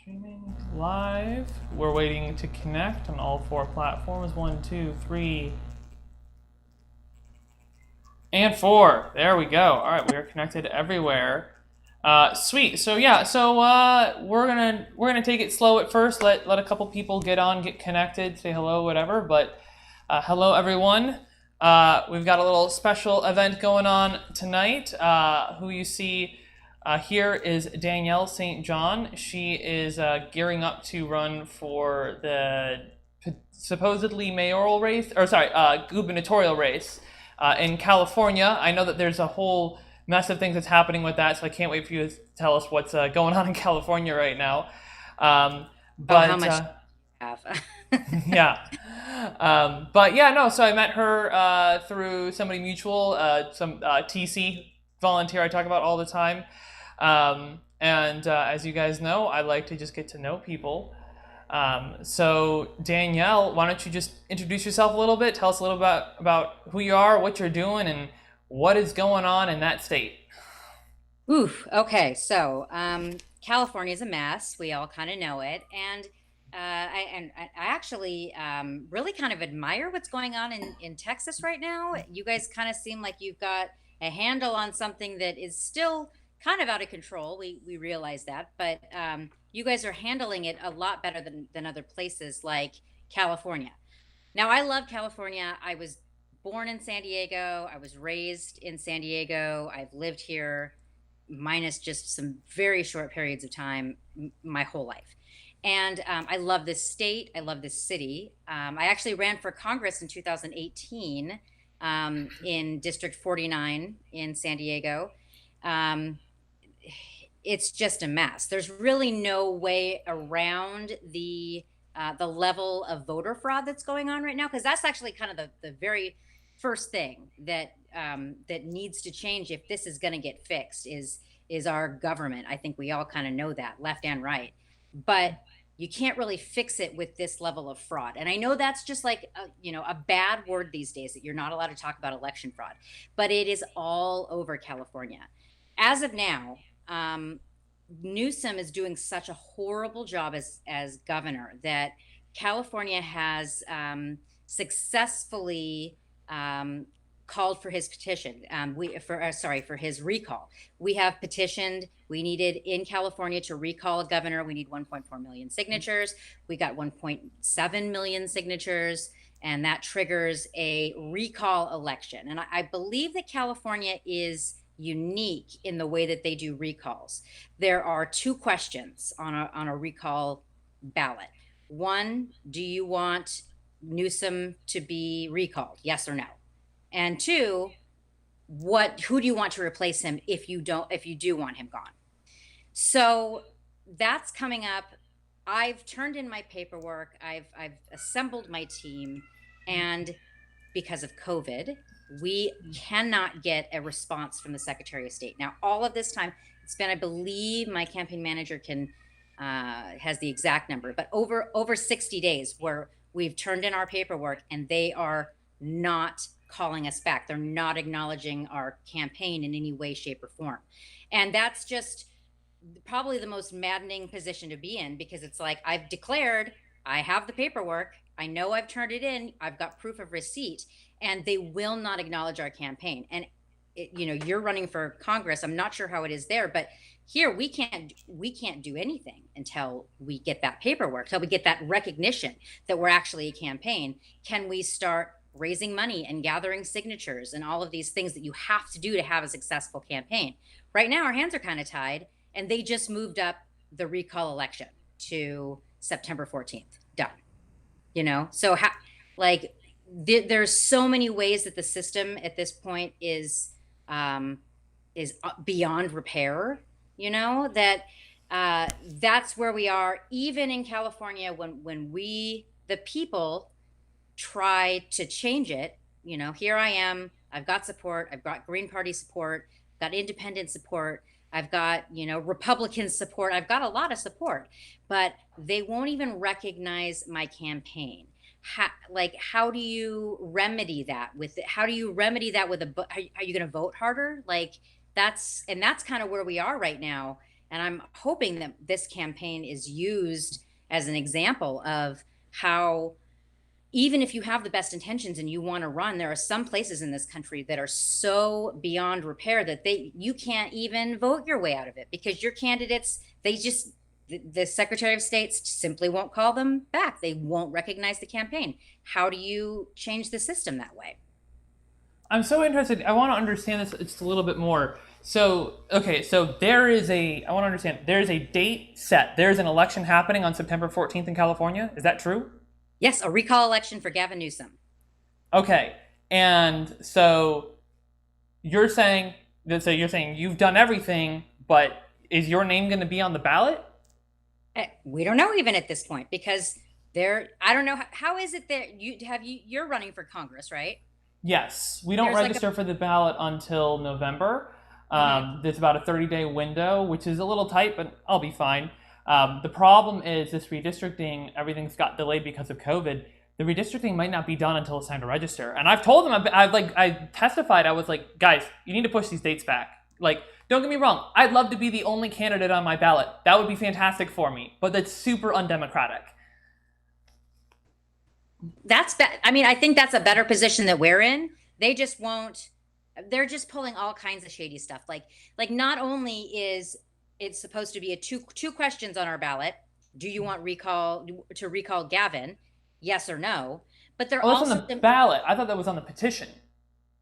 Streaming live. We're waiting to connect on all four platforms. One, two, three, and four. There we go. All right, we are connected everywhere. Sweet. So yeah, we're gonna take it slow at first. Let a couple people get on, get connected, say hello, whatever. But hello everyone. We've got a little special event going on tonight. Who you see here is Danielle St. She is gearing up to run for the supposedly mayoral race, or sorry, gubernatorial race in California. I know that there's a whole mess of things that's happening with that, so I can't wait for you to tell us what's going on in California right now. Um, Oh, how but much have? yeah, but yeah, no. So I met her through somebody mutual, some TC volunteer I talk about all the time. And as you guys know, I like to just get to know people. So Danielle, why don't you just introduce yourself a little bit? Tell us a little about who you are, what you're doing, and what is going on in that state. Oof. Okay. California is a mess. We all kind of know it, and I actually really kind of admire what's going on in Texas right now. You guys kind of seem like you've got a handle on something that is still kind of out of control. We realize that, but you guys are handling it a lot better than other places like California. Now, I love California. I was born in San Diego. I was raised in San Diego. I've lived here, minus just some very short periods of time, my whole life. And I love this state. I love this city. I actually ran for Congress in 2018 in District 49 in San Diego. Um, it's just a mess. There's really no way around the level of voter fraud that's going on right now, because that's actually kind of the very first thing that needs to change if this is going to get fixed is our government. I think we all kind of know that, left and right, but you can't really fix it with this level of fraud. And I know that's just like a bad word these days, that you're not allowed to talk about election fraud, but it is all over California as of now. Newsom is doing such a horrible job as governor that California has successfully called for his petition. For his recall. We have petitioned. We needed in California to recall a governor. We need 1.4 million signatures. We got 1.7 million signatures, and that triggers a recall election. And I believe that California is unique in the way that they do recalls. There are two questions on a recall ballot. One, do you want Newsom to be recalled? Yes or no? And two, who do you want to replace him if you do want him gone? So that's coming up. I've turned in my paperwork. I've assembled my team, and because of COVID, we cannot get a response from the Secretary of State. Now, all of this time, it's been, I believe, my campaign manager has the exact number, but over 60 days where we've turned in our paperwork and they are not calling us back. They're not acknowledging our campaign in any way, shape, or form. And that's just probably the most maddening position to be in, because it's like, I've declared, I have the paperwork, I know I've turned it in, I've got proof of receipt, and they will not acknowledge our campaign. And you're running for Congress. I'm not sure how it is there, but here we can't do anything until we get that paperwork, until we get that recognition that we're actually a campaign. Can we start raising money and gathering signatures and all of these things that you have to do to have a successful campaign? Right now, our hands are kind of tied, and they just moved up the recall election to September 14th. Done. So there's so many ways that the system at this point is beyond repair. That's where we are, even in California, when we, the people, try to change it. Here I am. I've got support. I've got Green Party support. Got independent support. I've got, Republican support. I've got a lot of support, but they won't even recognize my campaign. How do you remedy that how do you remedy that with are you going to vote harder? That's kind of where we are right now. And I'm hoping that this campaign is used as an example of how, even if you have the best intentions and you want to run, there are some places in this country that are so beyond repair that you can't even vote your way out of it, because your candidates, the Secretary of State simply won't call them back. They won't recognize the campaign. How do you change the system that way? I'm so interested. I want to understand this just a little bit more. So, okay, so I want to understand, there is a date set. There's an election happening on September 14th in California. Is that true? Yes, a recall election for Gavin Newsom. Okay. And so you're saying you've done everything, but is your name going to be on the ballot? We don't know even at this point, because I don't know, how is it that you're running for Congress, right? Yes. We don't There's like register for the ballot until November. Mhm. There's about a 30-day window, which is a little tight, but I'll be fine. The problem is this redistricting, everything's got delayed because of COVID. The redistricting might not be done until it's time to register. And I've told them, I testified, I was like, guys, you need to push these dates back. Like, don't get me wrong, I'd love to be the only candidate on my ballot. That would be fantastic for me, but that's super undemocratic. I mean, I think that's a better position that we're in. They just won't. They're just pulling all kinds of shady stuff. Not only is it supposed to be two questions on our ballot. Do you want recall Gavin? Yes or no. But they're Oh, that's also on the ballot. I thought that was on the petition.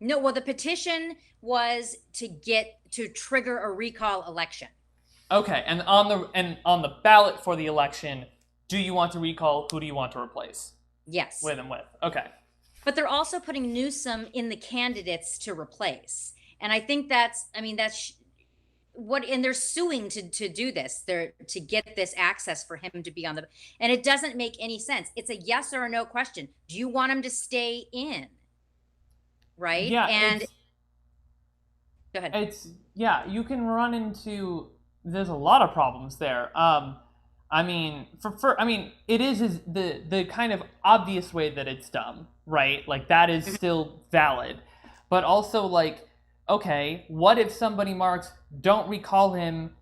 no. Well, the petition was to trigger a recall election. Okay, and on the ballot for the election, do you want to recall? Who do you want to replace? Yes. With and with. Okay. But they're also putting Newsom in the candidates to replace. And I think that's what, and they're suing to do this. They're to get this access for him to be on and it doesn't make any sense. It's a yes or a no question. Do you want him to stay in? Right? Yeah, And go ahead. yeah, you can run into, there's a lot of problems there. I mean, it is the kind of obvious way that it's dumb, right? Like, that is still valid. But also, like, okay, what if somebody marks, don't recall him,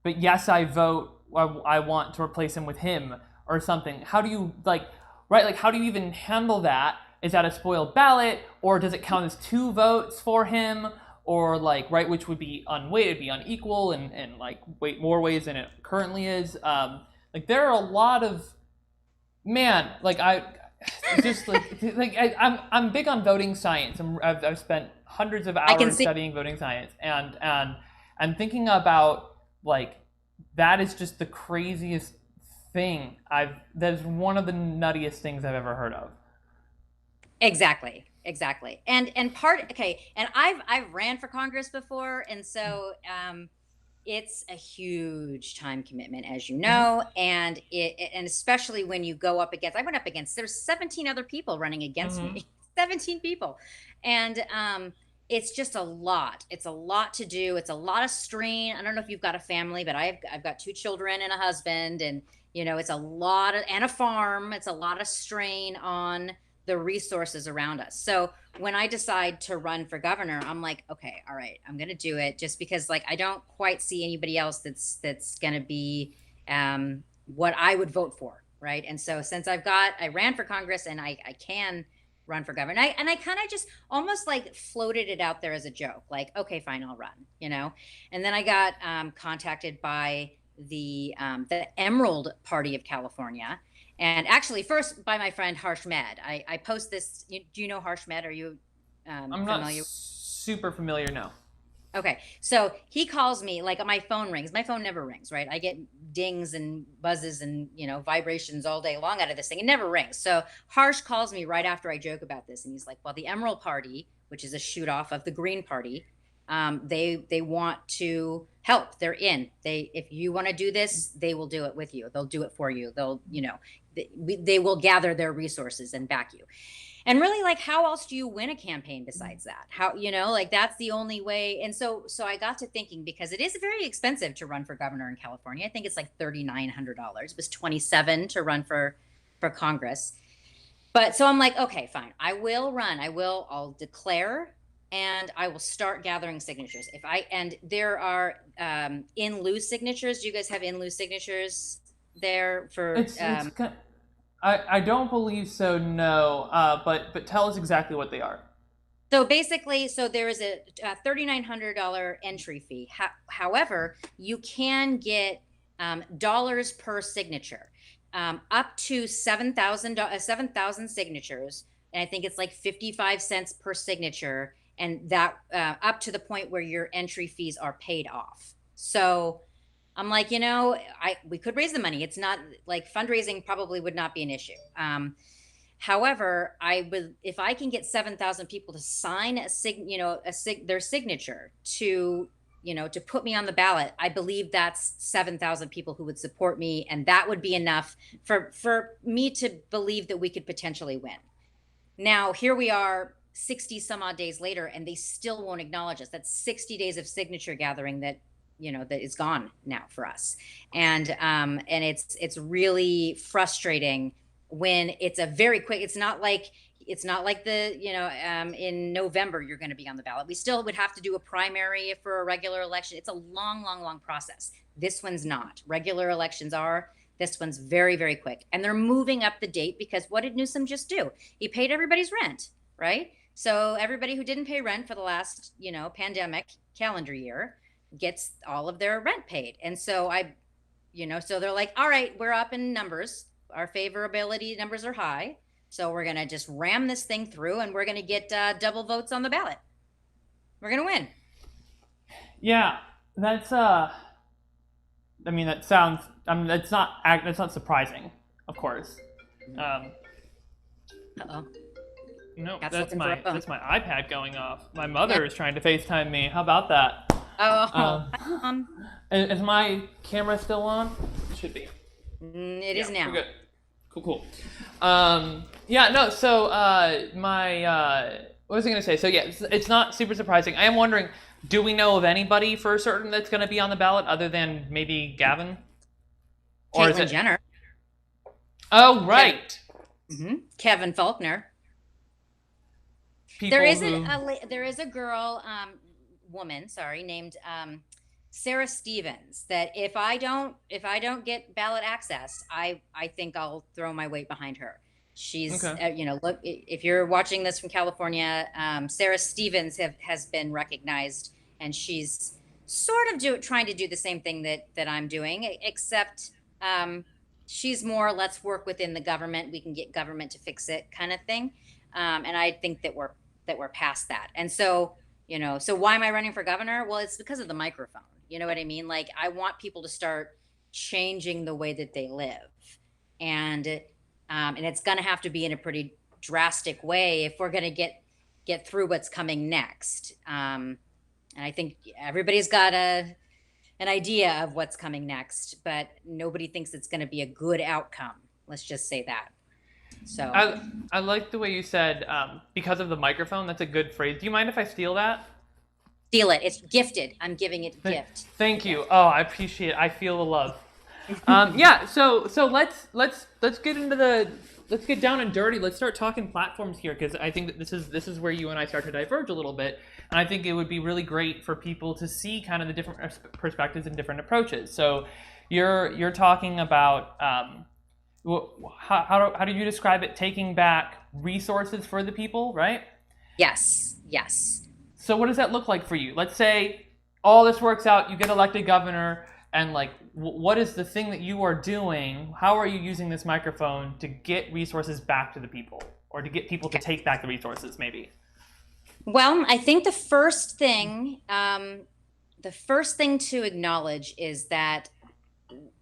but yes, I vote, I want to replace him with him, or something? How do you, like, right, like, how do you even handle that? Is that a spoiled ballot, or does it count as two votes for him? Or, like, right, which would be unweighted, be unequal, and like, weight more ways than it currently is. Like, there are a lot of, man, like, I'm big on voting science. I've spent hundreds of I can hours see. studying voting science, and thinking about, like, that is just the craziest thing that is one of the nuttiest things I've ever heard of. Exactly. And part okay, and I've ran for Congress before, and so it's a huge time commitment, as you Mm-hmm. know, and especially when you go up against, I went up against, there's 17 other people running against Mm-hmm. me. 17 people. And it's just a lot. It's a lot to do. It's a lot of strain. I don't know if you've got a family, but I've got two children and a husband, and it's a lot and a farm. It's a lot of strain on the resources around us. So when I decide to run for governor, I'm like, okay, all right, I'm going to do it, just because, like, I don't quite see anybody else that's going to be what I would vote for, right? And so since I ran for Congress, and I can run for governor, and I kind of just almost like floated it out there as a joke, like, okay, fine, I'll run. And then I got contacted by the Emerald Party of California. And actually, first by my friend Harsh Med. I post this. Do you know Harsh Med? Are you I'm not familiar? super familiar, no. Okay, so he calls me, like, my phone rings. My phone never rings, right? I get dings and buzzes and vibrations all day long out of this thing. It never rings. So Harsh calls me right after I joke about this, and he's like, "Well, the Emerald Party, which is a shoot off of the Green Party, they want to help. They're in. If you want to do this, they will do it with you. They'll do it for you. They will gather their resources and back you." And really, like, how else do you win a campaign besides that? Like, that's the only way. And so I got to thinking, because it is very expensive to run for governor in California. I think it's like $3,900. It was 27 to run for Congress. But so I'm like, okay, fine. I will run. I'll declare and I will start gathering signatures. And there are in lieu signatures. Do you guys have in lieu signatures there for? It's I don't believe so. No. But tell us exactly what they are. So basically, so there is a $3,900 entry fee. However, you can get dollars per signature, up to 7,000 signatures, and I think it's like 55 cents per signature, and that up to the point where your entry fees are paid off. So I'm like, we could raise the money. It's not like fundraising probably would not be an issue. However, I would, if I can get 7,000 people to sign their signature to put me on the ballot, I believe that's 7,000 people who would support me, and that would be enough for me to believe that we could potentially win. Now, here we are 60 some odd days later, and they still won't acknowledge us. That's 60 days of signature gathering that that is gone now for us, and it's really frustrating when it's a very quick. It's not like the in November you're going to be on the ballot. We still would have to do a primary for a regular election. It's a long process. This one's not. Regular elections are. This one's very, very quick. And they're moving up the date because what did Newsom just do? He paid everybody's rent, right? So everybody who didn't pay rent for the last, pandemic calendar year gets all of their rent paid. And so so they're like, all right, we're up in numbers. Our favorability numbers are high. So we're going to just ram this thing through, and we're going to get double votes on the ballot. We're going to win. Yeah, that's I mean, that sounds. I mean, that's not surprising, of course. Uh-oh. No, That's that's looking for a my phone. that's my iPad going off. My mother is trying to FaceTime me. How about that? Oh, Is my camera still on? It should be. it is Yeah, now. we're good. Cool. Yeah, no, so what was I going to say? So yeah, it's not super surprising. I am wondering, do we know of anybody for certain that's going to be on the ballot other than maybe Gavin? Or is Caitlyn it? Jenner. Oh, right. Kevin Faulkner. People There is who... there is a girl, woman, sorry, named Sarah Stevens. That if I don't get ballot access, I think I'll throw my weight behind her. She's Okay. look, if you're watching this from California, Sarah Stevens has been recognized, and she's sort of trying to do the same thing that I'm doing, except she's more let's work within the government. We can get government to fix it kind of thing. And I think that we're past that. And so, so why am I running for governor? Well, it's because of the microphone. You know what I mean? Like, I want people to start changing the way that they live. And it's going to have to be in a pretty drastic way if we're going to get through what's coming next. And I think everybody's got an idea of what's coming next, but nobody thinks it's going to be a good outcome. Let's just say that. So I like the way you said because of the microphone. That's a good phrase. Do you mind if I steal that? steal it. It's gifted. I'm giving it gift. Thank you. Oh, I appreciate it. I feel the love. Yeah. So let's get into let's get down and dirty. Let's start talking platforms here, because I think that this is where you and I start to diverge a little bit, and I think it would be really great for people to see kind of the different perspectives and different approaches. So you're talking about how do you describe it? Taking back resources for the people, right? Yes. Yes. So what does that look like for you? Let's say all this works out, you get elected governor, and like, what is the thing that you are doing? How are you using this microphone to get resources back to the people, or to get people to take back the resources, maybe? Well, I think the first thing to acknowledge is that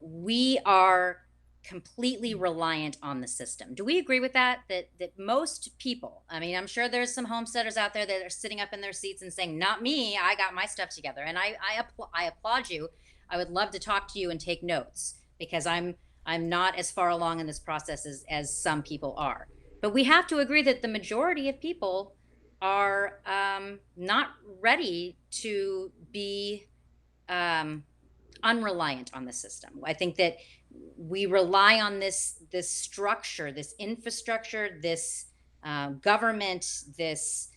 we are completely reliant on the system. Do we agree with that? That most people, I mean, I'm sure there's some homesteaders out there that are sitting up in their seats and saying, "Not me. I got my stuff together." And I applaud you. I would love to talk to you and take notes, because I'm not as far along in this process as some people are. But we have to agree that the majority of people are not ready to be unreliant on the system. I think that we rely on this structure, this infrastructure, this government, this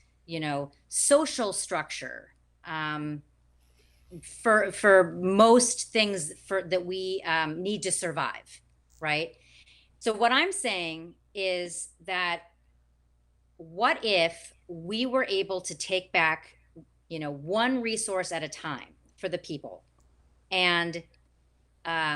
social structure, for most things for that we need to survive, right? So what I'm saying is that what if we were able to take back, one resource at a time for the people, and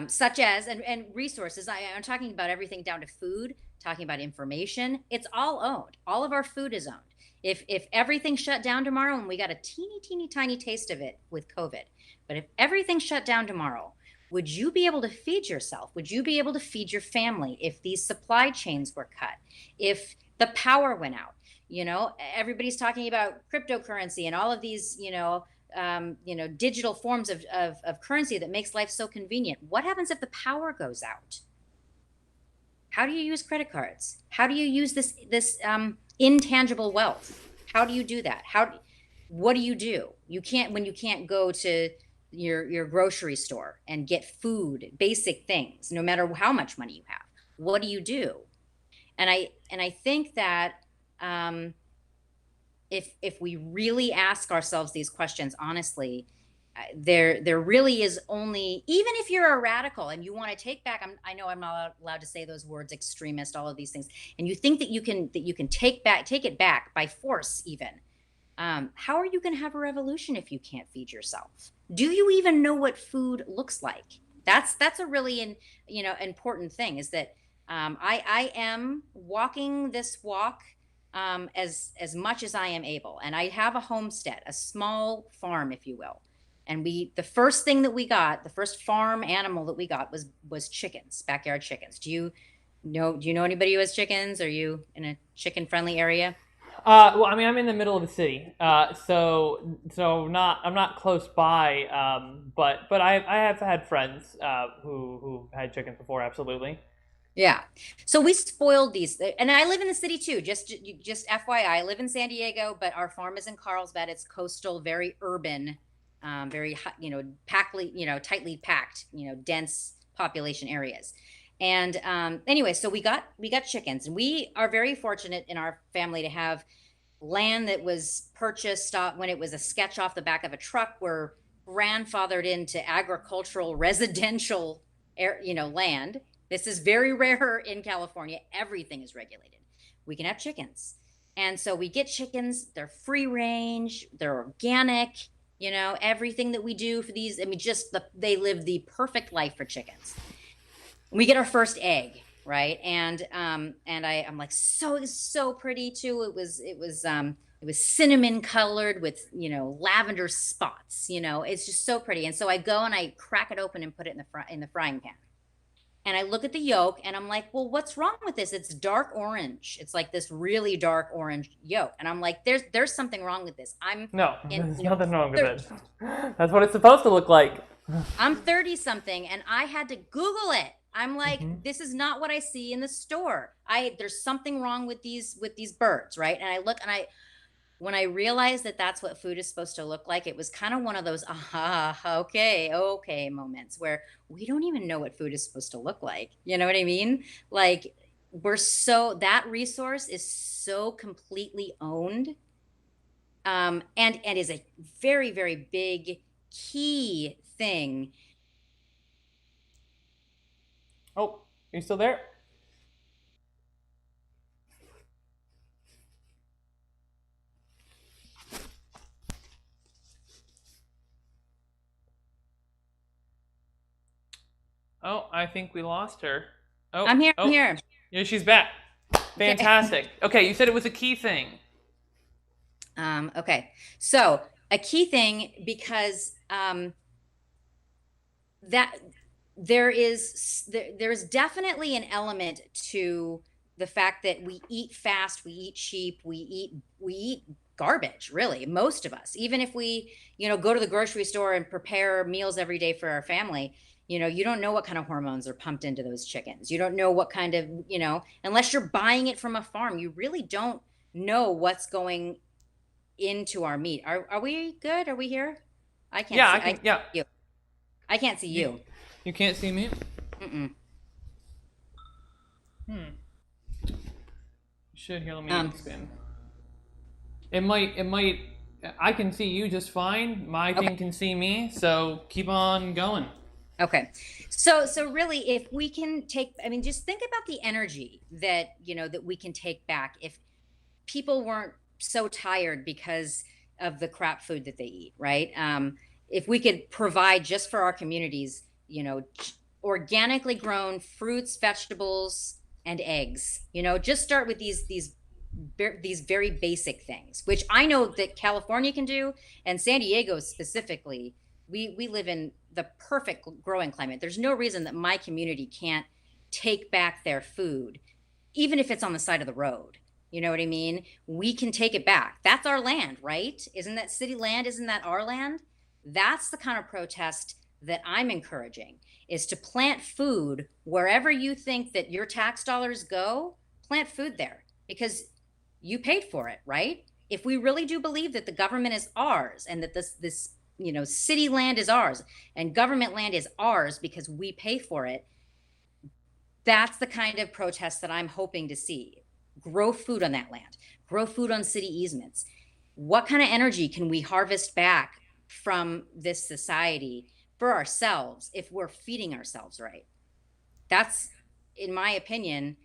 such as and resources. I'm talking about everything down to food, talking about information. It's all owned. All of our food is owned. If everything shut down tomorrow, and we got a teeny tiny taste of it with COVID, but if everything shut down tomorrow, would you be able to feed yourself? Would you be able to feed your family if these supply chains were cut? If the power went out? Everybody's talking about cryptocurrency and all of these, digital forms of currency that makes life so convenient. What happens if the power goes out? How do you use credit cards? How do you use this intangible wealth? How do you do that? What do? You can't, when you can't go to your grocery store and get food, basic things, no matter how much money you have. What do you do? And I think that if we really ask ourselves these questions honestly, there really is only, even if you're a radical and you want to take back, I know I'm not allowed to say those words, extremist, all of these things, and you think that you can take it back by force even. How are you going to have a revolution if you can't feed yourself? Do you even know what food looks like? That's a really important thing, is that I am walking this walk as much as I am able, and I have a homestead, a small farm, if you will. And the first thing that we got, the first farm animal that we got was chickens, backyard chickens. Do you know anybody who has chickens? Are you in a chicken friendly area? Well, I mean, I'm in the middle of the city, I'm not close by, but I have had friends who had chickens before, absolutely. Yeah. So we spoiled these, and I live in the city too. Just FYI, I live in San Diego, but our farm is in Carlsbad. It's coastal, very urban, very tightly packed, dense population areas. And anyway, so we got chickens, and we are very fortunate in our family to have land that was purchased when it was a sketch off the back of a truck. We're grandfathered into agricultural residential land. This is very rare in California. Everything is regulated. We can have chickens. And so we get chickens. They're free range. They're organic. Everything that we do for these, I mean, they live the perfect life for chickens. We get our first egg, right? And I'm like, so pretty too. It was cinnamon colored with, lavender spots. It's just so pretty. And so I go and I crack it open and put it in the frying pan. And I look at the yolk and I'm like, well, what's wrong with this? It's dark orange. It's like this really dark orange yolk. And I'm like, there's something wrong with this. No, there's nothing wrong with it. That's what it's supposed to look like. I'm 30 something and I had to Google it. I'm like, this is not what I see in the store. There's something wrong with these birds, right? And I look and when I realized that that's what food is supposed to look like, it was kind of one of those, okay moments where we don't even know what food is supposed to look like. You know what I mean? Like, that resource is so completely owned, and is a very, very big key thing. Oh, are you still there? Oh, I think we lost her. Oh, I'm here. I'm here. Yeah, she's back. Fantastic. Okay, you said it was a key thing. Okay, so a key thing, because that there is definitely an element to the fact that we eat fast, we eat cheap, we eat garbage, really, most of us. Even if we go to the grocery store and prepare meals every day for our family, you don't know what kind of hormones are pumped into those chickens. You don't know what kind of, unless you're buying it from a farm, you really don't know what's going into our meat. Are we good? Are we here? I can't see you. I can't see you. You can't see me? Mm-mm. You should. Here, let me expand. it might. I can see you just fine. My Okay. thing can see me. So keep on going. Okay. So really, if we can take, I mean, just think about the energy that, that we can take back if people weren't so tired because of the crap food that they eat, right? If we could provide just for our communities, organically grown fruits, vegetables, and eggs, just start with these very basic things, which I know that California can do, and San Diego specifically. We live in the perfect growing climate. There's no reason that my community can't take back their food, even if it's on the side of the road. You know what I mean? We can take it back. That's our land, right? Isn't that city land? Isn't that our land? That's the kind of protest that I'm encouraging, is to plant food wherever you think that your tax dollars go. Plant food there because you paid for it, right? If we really do believe that the government is ours and that this city land is ours and government land is ours because we pay for it, that's the kind of protest that I'm hoping to see. Grow food on that land, grow food on city easements. What kind of energy can we harvest back from this society for ourselves if we're feeding ourselves right? That's, in my opinion,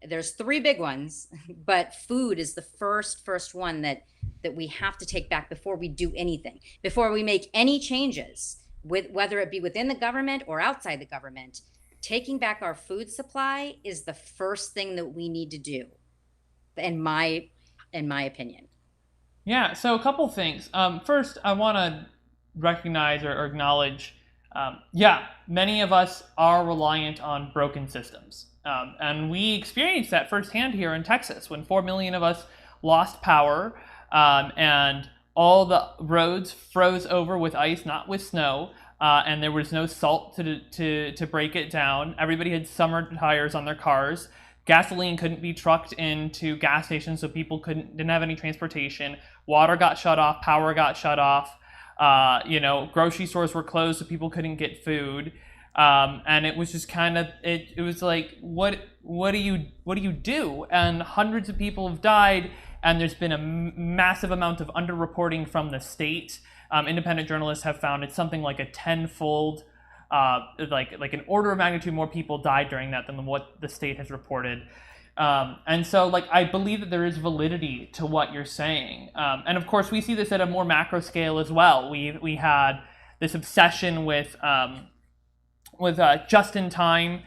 there's three big ones, but food is the first one that we have to take back before we do anything, before we make any changes, with whether it be within the government or outside the government. Taking back our food supply is the first thing that we need to do, in my opinion. Yeah, so a couple things. First, I want to recognize or acknowledge, yeah, many of us are reliant on broken systems. And we experienced that firsthand here in Texas when 4 million of us lost power, and all the roads froze over with ice, not with snow. And there was no salt to break it down. Everybody had summer tires on their cars. Gasoline couldn't be trucked into gas stations, so people didn't have any transportation. Water got shut off, power got shut off. Grocery stores were closed, so people couldn't get food. And it was just kind of it was like, what do you do? And hundreds of people have died, and there's been a massive amount of underreporting from the state. Independent journalists have found it's something like a tenfold, like an order of magnitude more people died during that than what the state has reported. And so, I believe that there is validity to what you're saying. And of course, we see this at a more macro scale as well. We had this obsession with just-in-time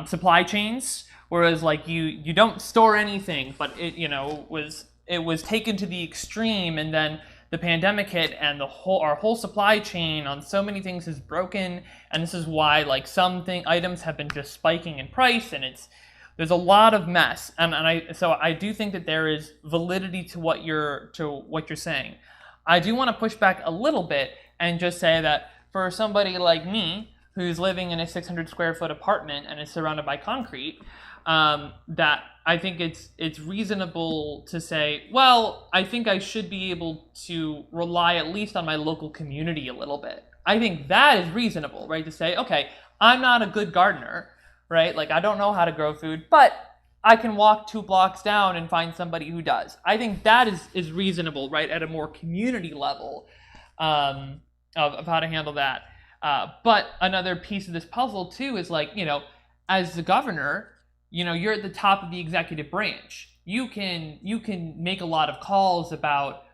supply chains, whereas you don't store anything, but it was taken to the extreme, and then the pandemic hit, and our whole supply chain on so many things is broken, and this is why some items have been just spiking in price, and there's a lot of mess, and I do think that there is validity to what you're saying. I do want to push back a little bit and just say that for somebody like me who's living in a 600 square foot apartment and is surrounded by concrete, that I think it's reasonable to say, well, I think I should be able to rely at least on my local community a little bit. I think that is reasonable, right? To say, okay, I'm not a good gardener, right? I don't know how to grow food, but I can walk 2 blocks down and find somebody who does. I think that is reasonable, right? At a more community level, of how to handle that. But another piece of this puzzle too is as the governor, you're at the top of the executive branch. You can make a lot of calls about,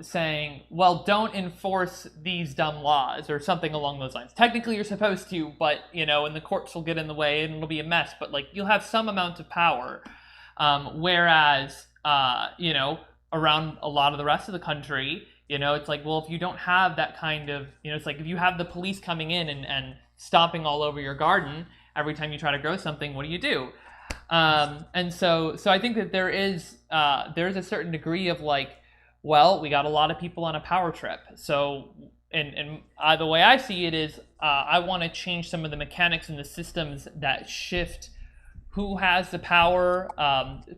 saying, well, don't enforce these dumb laws or something along those lines. Technically, you're supposed to, but and the courts will get in the way and it'll be a mess. But you'll have some amount of power, whereas around a lot of the rest of the country, it's well, if you don't have that kind of, it's if you have the police coming in and stomping all over your garden every time you try to grow something, what do you do? And so I think that there's a certain degree of well, we got a lot of people on a power trip. So, and the way I see it is, I want to change some of the mechanics and the systems that shift who has the power,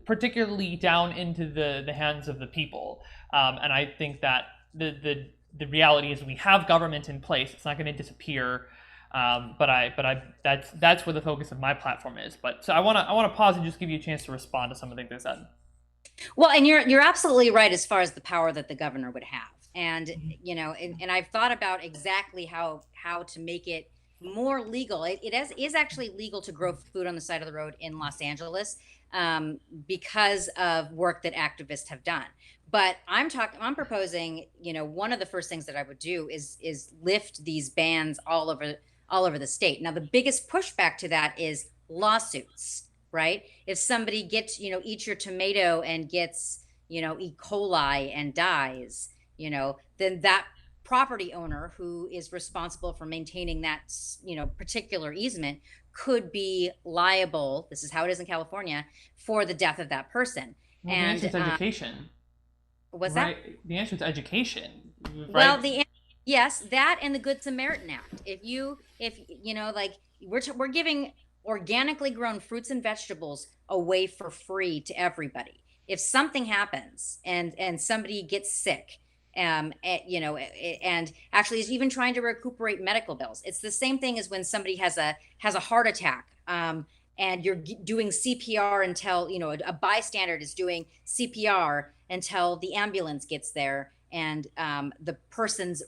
particularly down into the hands of the people. And I think that the reality is we have government in place. It's not going to disappear. That's where the focus of my platform is. But so I want to pause and just give you a chance to respond to some of the things I said. Well, and you're absolutely right as far as the power that the governor would have. And and I've thought about exactly how to make it more legal. Is actually legal to grow food on the side of the road in Los Angeles, because of work that activists have done. But I'm proposing, one of the first things that I would do is lift these bans all over the state. Now, the biggest pushback to that is lawsuits, right? If somebody gets, eats your tomato and gets, E. coli and dies, then that property owner who is responsible for maintaining that, particular easement could be liable. This is how it is in California for the death of that person. Well, the answer And is education, was that? right? The answer is education, Well, right? yes, that and the Good Samaritan Act. If like we're giving organically grown fruits and vegetables away for free to everybody. If something happens and somebody gets sick, and actually is even trying to recuperate medical bills, it's the same thing as when somebody has a heart attack. And you're doing CPR until a bystander is doing CPR until the ambulance gets there, and the person's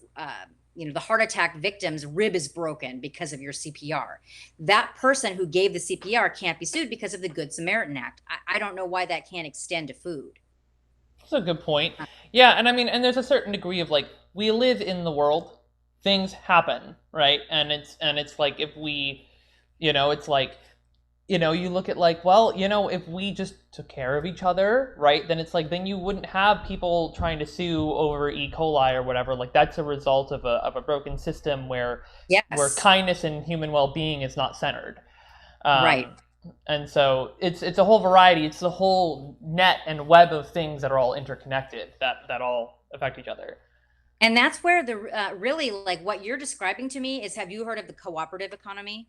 the heart attack victim's rib is broken because of your CPR. That person who gave the CPR can't be sued because of the Good Samaritan Act. I don't know why that can't extend to food. That's a good point. Yeah, and I mean, and there's a certain degree of like we live in the world, things happen, right? And it's like if we, it's like you look at like, well, if we just took care of each other, right, then it's like, then you wouldn't have people trying to sue over E. coli or whatever. Like that's a result of a broken system where Yes. kindness and human well-being is not centered. Right. Um, and so it's a whole variety. It's the whole net and web of things that are all interconnected that all affect each other. And that's where the really, like, what you're describing to me is, have you heard of the cooperative economy?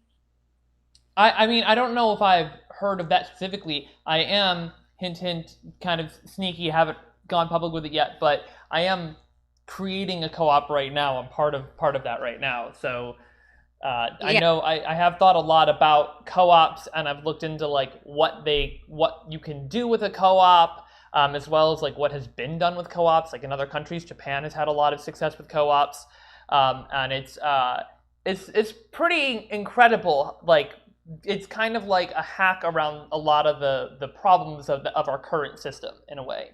I mean, I don't know if I've heard of that specifically. I am, hint, hint, kind of sneaky, haven't gone public with it yet, but I am creating a co-op right now. I'm part of that right now. So I Yeah. know I have thought a lot about co-ops, and I've looked into like what you can do with a co-op, as well as like what has been done with co-ops. Like in other countries, Japan has had a lot of success with co-ops, and it's pretty incredible. Like it's kind of like a hack around a lot of the problems of our current system in a way.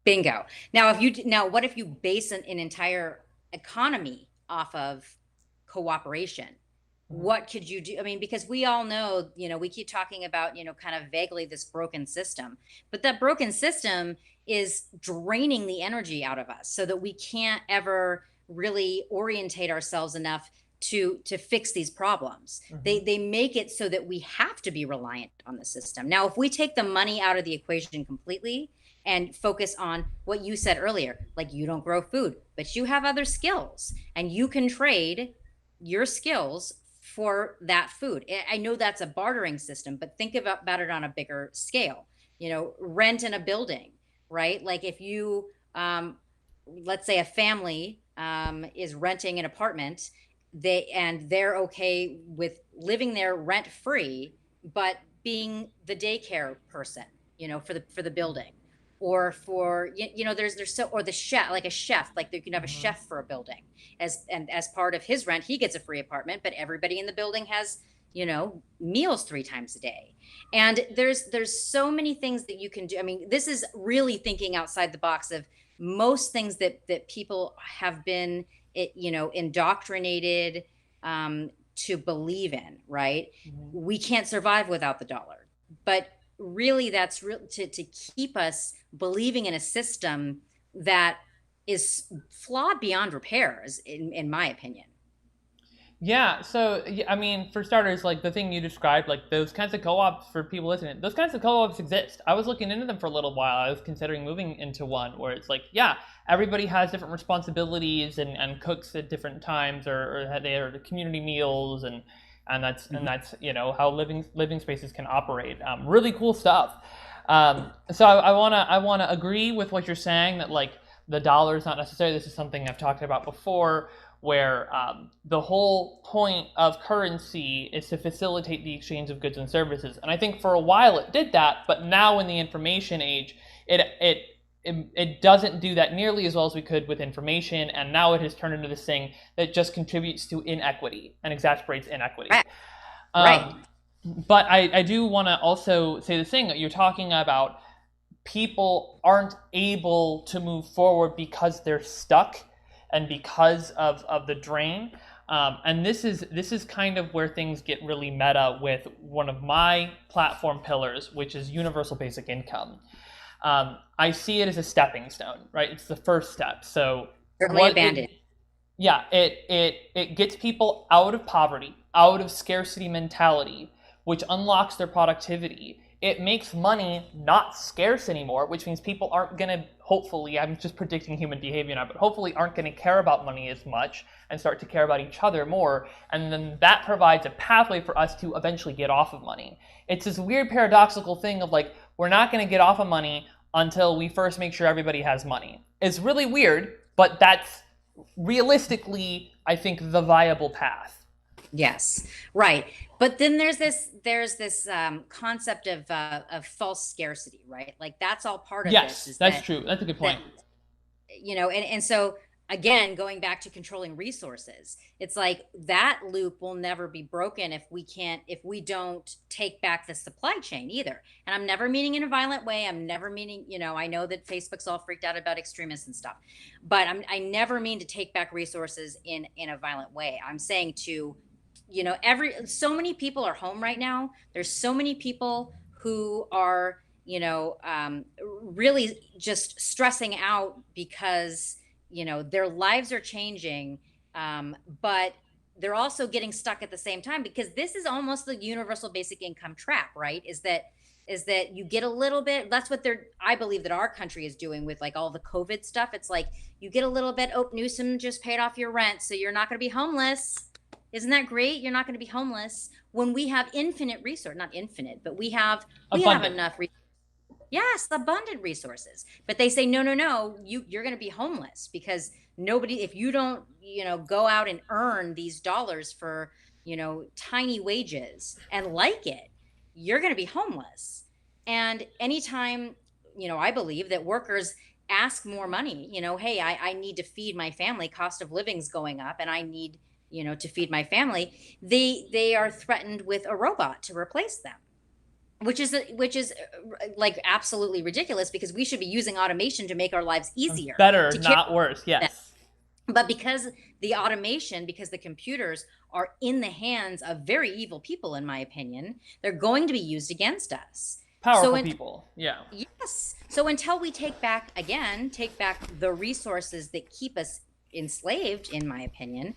Bingo. Now, what if you base an entire economy off of cooperation? Mhm. What could you do? I mean, because we all know, we keep talking about, kind of vaguely this broken system, but that broken system is draining the energy out of us so that we can't ever really orientate ourselves enough to fix these problems. Mhm. They make it so that we have to be reliant on the system. Now, if we take the money out of the equation completely and focus on what you said earlier, like, you don't grow food, but you have other skills and you can trade your skills for that food. I know that's a bartering system, but think about it on a bigger scale. Rent in a building, right? Like if you, let's say a family is renting an apartment, they're okay with living there rent free, but being the daycare person, for the building, or for there's so, or the chef, like a chef, like you can have a Mhm. chef for a building, as part of his rent he gets a free apartment, but everybody in the building has meals 3 times a day. And there's so many things that you can do. I mean, this is really thinking outside the box of most things that people have been indoctrinated to believe in, right? Mhm. We can't survive without the dollar, but really that's real to keep us believing in a system that is flawed beyond repairs, in my opinion. Yeah, so I mean, for starters, like the thing you described, like those kinds of co-ops for people listening, those kinds of co-ops exist. I was looking into them for a little while. I was considering moving into one where it's like, yeah, everybody has different responsibilities and cooks at different times, or they are community meals, and Mhm. that's how living spaces can operate. Really cool stuff. So I wanna agree with what you're saying that like the dollar is not necessary. This is something I've talked about before where the whole point of currency is to facilitate the exchange of goods and services. And I think for a while it did that, but now in the information age, it doesn't do that nearly as well as we could with information, and now it has turned into this thing that just contributes to inequity and exacerbates inequity. Right. But I do want to also say this thing that you're talking about. People aren't able to move forward because they're stuck and because of the drain. And this is kind of where things get really meta with one of my platform pillars, which is universal basic income. I see it as a stepping stone, right? It's the first step. So Certainly a band-aid. It gets people out of poverty, out of scarcity mentality, which unlocks their productivity. It makes money not scarce anymore, which means people aren't going to, hopefully, I'm just predicting human behavior now, but hopefully aren't going to care about money as much and start to care about each other more. And then that provides a pathway for us to eventually get off of money. It's this weird paradoxical thing of like, we're not going to get off of money until we first make sure everybody has money. It's really weird, but that's realistically, I think, the viable path. Yes, right. But then there's this concept of false scarcity, right? Like that's all part of Yes, this. that's true. That's a good point. And so again, going back to controlling resources, it's like that loop will never be broken if we don't take back the supply chain either. And I'm never meaning in a violent way. I'm never meaning, I know that Facebook's all freaked out about extremists and stuff, but I never mean to take back resources in a violent way. I'm saying to so many people are home right now. There's so many people who are, really just stressing out because, their lives are changing. But they're also getting stuck at the same time, because this is almost the universal basic income trap, right? Is that you get a little bit, that's what I believe that our country is doing with like all the COVID stuff. It's like you get a little bit, Newsom just paid off your rent, so you're not going to be homeless. Isn't that great? You're not going to be homeless when we have infinite resource, not infinite, but we have enough. Yes, abundant resources. But they say, no, you're going to be homeless because if you don't, go out and earn these dollars for, tiny wages and like it, you're going to be homeless. And anytime, I believe that workers ask more money, hey, I need to feed my family, cost of living's going up, and I need to feed my family, they are threatened with a robot to replace them, which is like absolutely ridiculous, because we should be using automation to make our lives easier. Better, not worse. Yes. But because the computers are in the hands of very evil people, in my opinion, they're going to be used against us. Powerful people. Yeah. Yes. So until we take back the resources that keep us enslaved, in my opinion,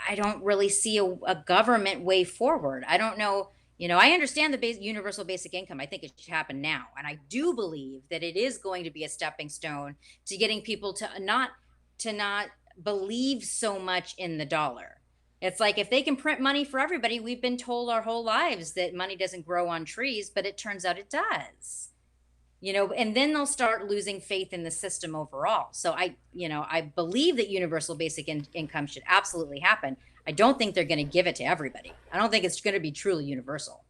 I don't really see a government way forward. I don't know. I understand the universal basic income. I think it should happen now. And I do believe that it is going to be a stepping stone to getting people to not believe so much in the dollar. It's like, if they can print money for everybody, we've been told our whole lives that money doesn't grow on trees, but it turns out it does. And then they'll start losing faith in the system overall. So I believe that universal basic income should absolutely happen. I don't think they're going to give it to everybody. I don't think it's going to be truly universal.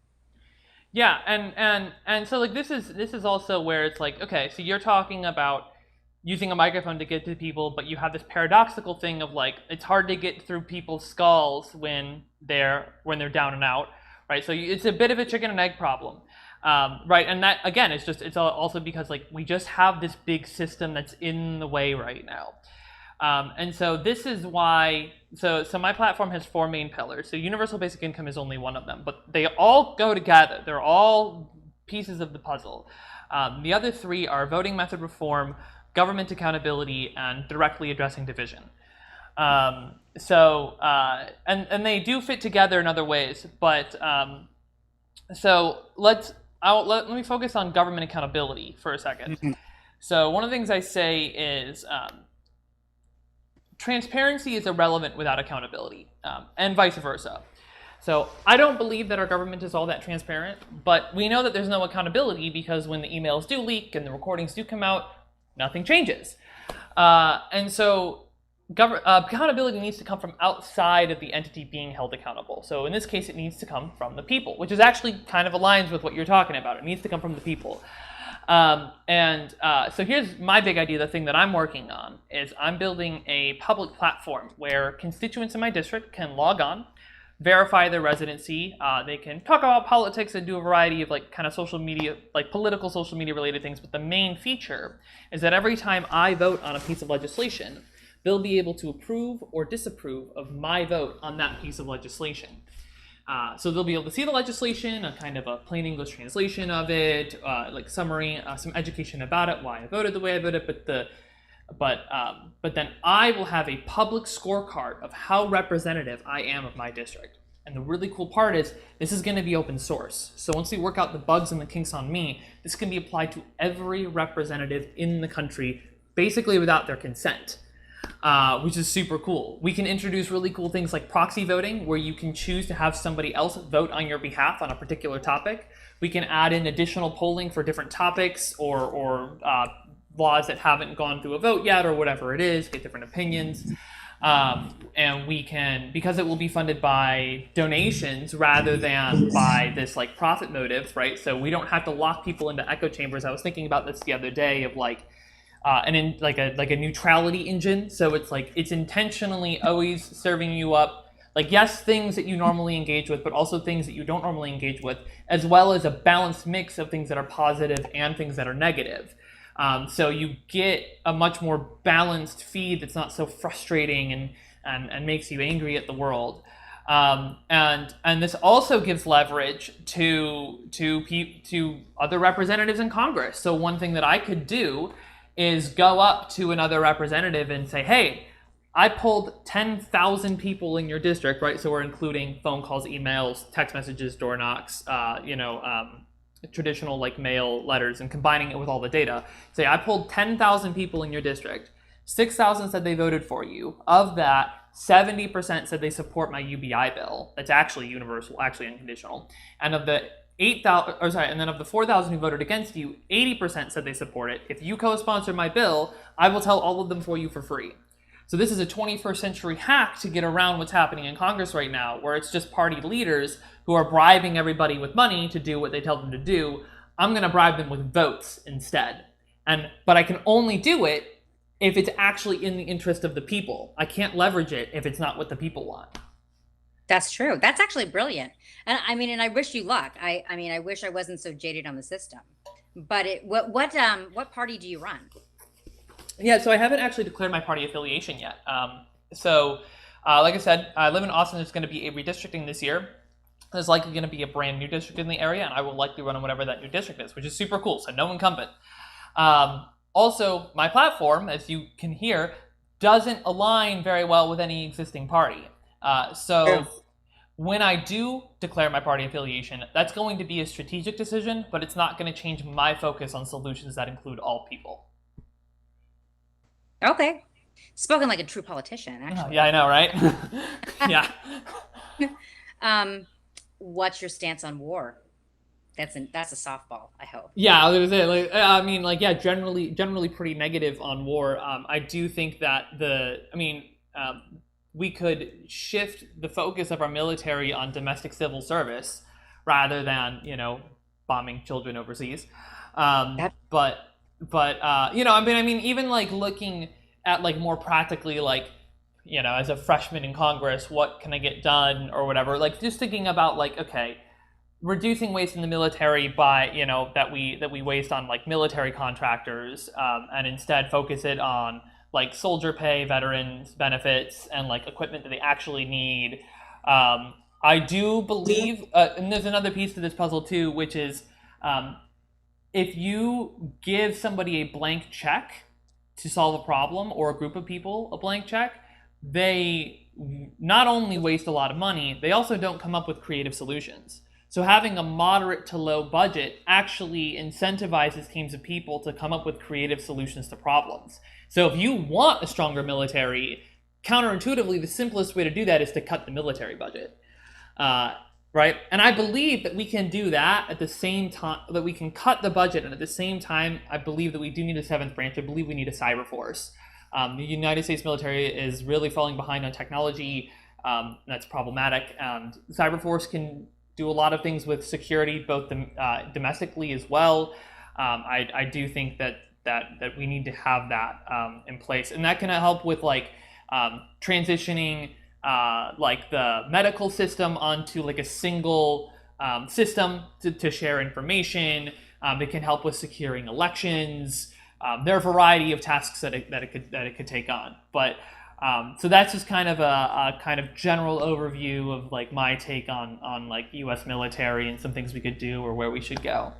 Yeah, and so like this is also where it's like, okay, so you're talking about using a microphone to get to people, but you have this paradoxical thing of like, it's hard to get through people's skulls when they're down and out, right? So it's a bit of a chicken and egg problem. Right, and that again, it's also because like we just have this big system that's in the way right now, and so this is why. So my platform has 4 main pillars. So universal basic income is only one of them, but they all go together. They're all pieces of the puzzle. The other 3 are voting method reform, government accountability, and directly addressing division. And they do fit together in other ways, but so let me focus on government accountability for a second. Mm-hmm. So one of the things I say is transparency is irrelevant without accountability, and vice versa. So I don't believe that our government is all that transparent, but we know that there's no accountability because when the emails do leak and the recordings do come out, nothing changes. And so accountability needs to come from outside of the entity being held accountable. So in this case, it needs to come from the people, which is actually kind of aligns with what you're talking about. It needs to come from the people. So here's my big idea. The thing that I'm working on is I'm building a public platform where constituents in my district can log on, verify their residency. They can talk about politics and do a variety of like kind of social media, like political social media related things. But the main feature is that every time I vote on a piece of legislation, they'll be able to approve or disapprove of my vote on that piece of legislation. So they'll be able to see the legislation, a kind of a plain English translation of it, like summary, some education about it, why I voted the way I voted, but then I will have a public scorecard of how representative I am of my district. And the really cool part is this is going to be open source. So once we work out the bugs and the kinks on me, this can be applied to every representative in the country, basically without their consent. Which is super cool. We can introduce really cool things like proxy voting, where you can choose to have somebody else vote on your behalf on a particular topic. We can add in additional polling for different topics or laws that haven't gone through a vote yet or whatever it is, get different opinions. And we can, because it will be funded by donations rather than by this like profit motive, right? So we don't have to lock people into echo chambers. I was thinking about this the other day of like, like a neutrality engine. So it's intentionally always serving you up, like, yes, things that you normally engage with, but also things that you don't normally engage with, as well as a balanced mix of things that are positive and things that are negative. So you get a much more balanced feed that's not so frustrating and makes you angry at the world. And this also gives leverage to other representatives in Congress. So one thing that I could do is go up to another representative and say, hey, I pulled 10,000 people in your district, right? So we're including phone calls, emails, text messages, door knocks, traditional like mail letters, and combining it with all the data. Say, I pulled 10,000 people in your district. 6,000 said they voted for you. Of that, 70% said they support my UBI bill. That's actually universal, actually unconditional. And of the 4,000 who voted against you, 80% said they support it. If you co-sponsor my bill, I will tell all of them for you for free. So this is a 21st century hack to get around what's happening in Congress right now, where it's just party leaders who are bribing everybody with money to do what they tell them to do. I'm going to bribe them with votes instead. But I can only do it if it's actually in the interest of the people. I can't leverage it if it's not what the people want. That's true. That's actually brilliant. And I wish you luck. I wish I wasn't so jaded on the system. But what party do you run? Yeah, so I haven't actually declared my party affiliation yet. Like I said, I live in Austin. There's going to be a redistricting this year. There's likely going to be a brand new district in the area, and I will likely run on whatever that new district is, which is super cool. So no incumbent. Also, my platform, as you can hear, doesn't align very well with any existing party. When I do declare my party affiliation, that's going to be a strategic decision, but it's not going to change my focus on solutions that include all people. Okay. Spoken like a true politician, actually. Yeah, I know, right? Yeah. What's your stance on war? That's a softball, I hope. Yeah, I was gonna say, generally pretty negative on war. I do think that we could shift the focus of our military on domestic civil service rather than, bombing children overseas. Even like looking at like more practically, like, as a freshman in Congress, what can I get done or whatever, like just thinking about like, okay, reducing waste in the military by, that we waste on like military contractors, and instead focus it on like soldier pay, veterans benefits, and like equipment that they actually need. I do believe, and there's another piece to this puzzle too, which is if you give somebody a blank check to solve a problem, or a group of people a blank check, they not only waste a lot of money, they also don't come up with creative solutions. So having a moderate to low budget actually incentivizes teams of people to come up with creative solutions to problems. So if you want a stronger military, counterintuitively, the simplest way to do that is to cut the military budget, right? And I believe that we can do that at the same time, that we can cut the budget, and at the same time, I believe that we do need a seventh branch. I believe we need a cyber force. The United States military is really falling behind on technology. That's problematic. And Cyberforce can do a lot of things with security, both domestically as well. I do think that we need to have that in place, and that can help with like transitioning like the medical system onto like a single system to share information. It can help with securing elections. There are a variety of tasks that it could take on, but so that's just kind of a kind of general overview of like my take on like U.S. military and some things we could do or where we should go.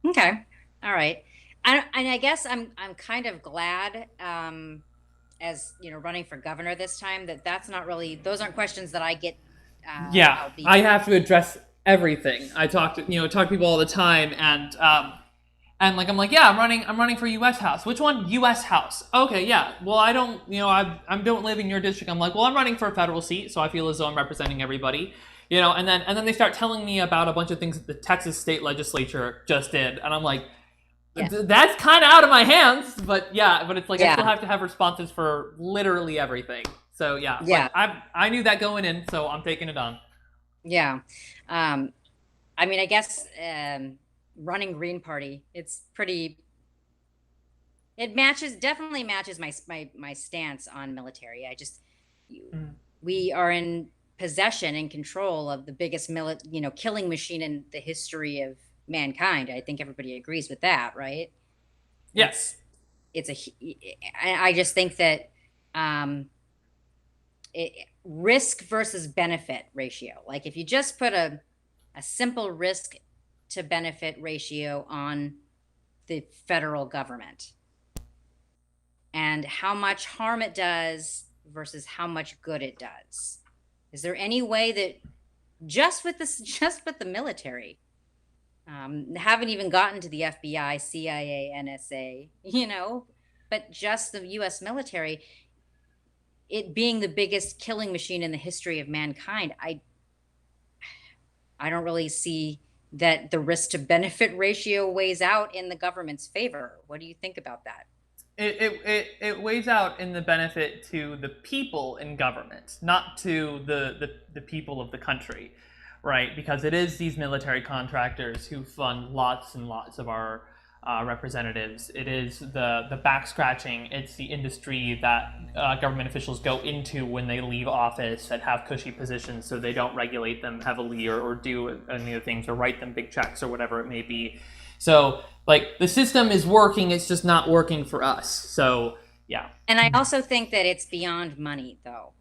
Okay. All right. And I guess I'm kind of glad, as you know, running for governor this time, that's not really, those aren't questions that I get. Yeah, I'll be. I have to address everything. I talk to people all the time, and like I'm like, yeah, I'm running for U.S. House. Which one? U.S. House. Okay, yeah. Well, I don't, I don't live in your district. I'm like, well, I'm running for a federal seat, so I feel as though I'm representing everybody. And then they start telling me about a bunch of things that the Texas state legislature just did, and I'm like, Yeah. that's kind of out of my hands. But yeah, but it's like I still Yeah. have to have responses for literally everything. So yeah, Yeah. like I knew that going in, so I'm taking it on. Yeah. Um, I mean, I guess running Green Party, it's pretty. It definitely matches my stance on military. We are in possession and control of the biggest killing machine in the history of mankind. I think everybody agrees with that, right? Yes. It's I just think that um, risk versus benefit ratio. Like if you just put a simple risk to benefit ratio on the federal government and how much harm it does versus how much good it does. Is there any way that just with the military, haven't even gotten to the FBI, CIA, NSA, but just the U.S. military, it being the biggest killing machine in the history of mankind, I don't really see that the risk to benefit ratio weighs out in the government's favor. What do you think about that? It weighs out in the benefit to the people in government, not to the people of the country, right? Because it is these military contractors who fund lots and lots of our representatives. It is the back scratching. It's the industry that government officials go into when they leave office that have cushy positions, so they don't regulate them heavily or do any of the things or write them big checks or whatever it may be. So like the system is working, it's just not working for us. So yeah. And I also think that it's beyond money, though.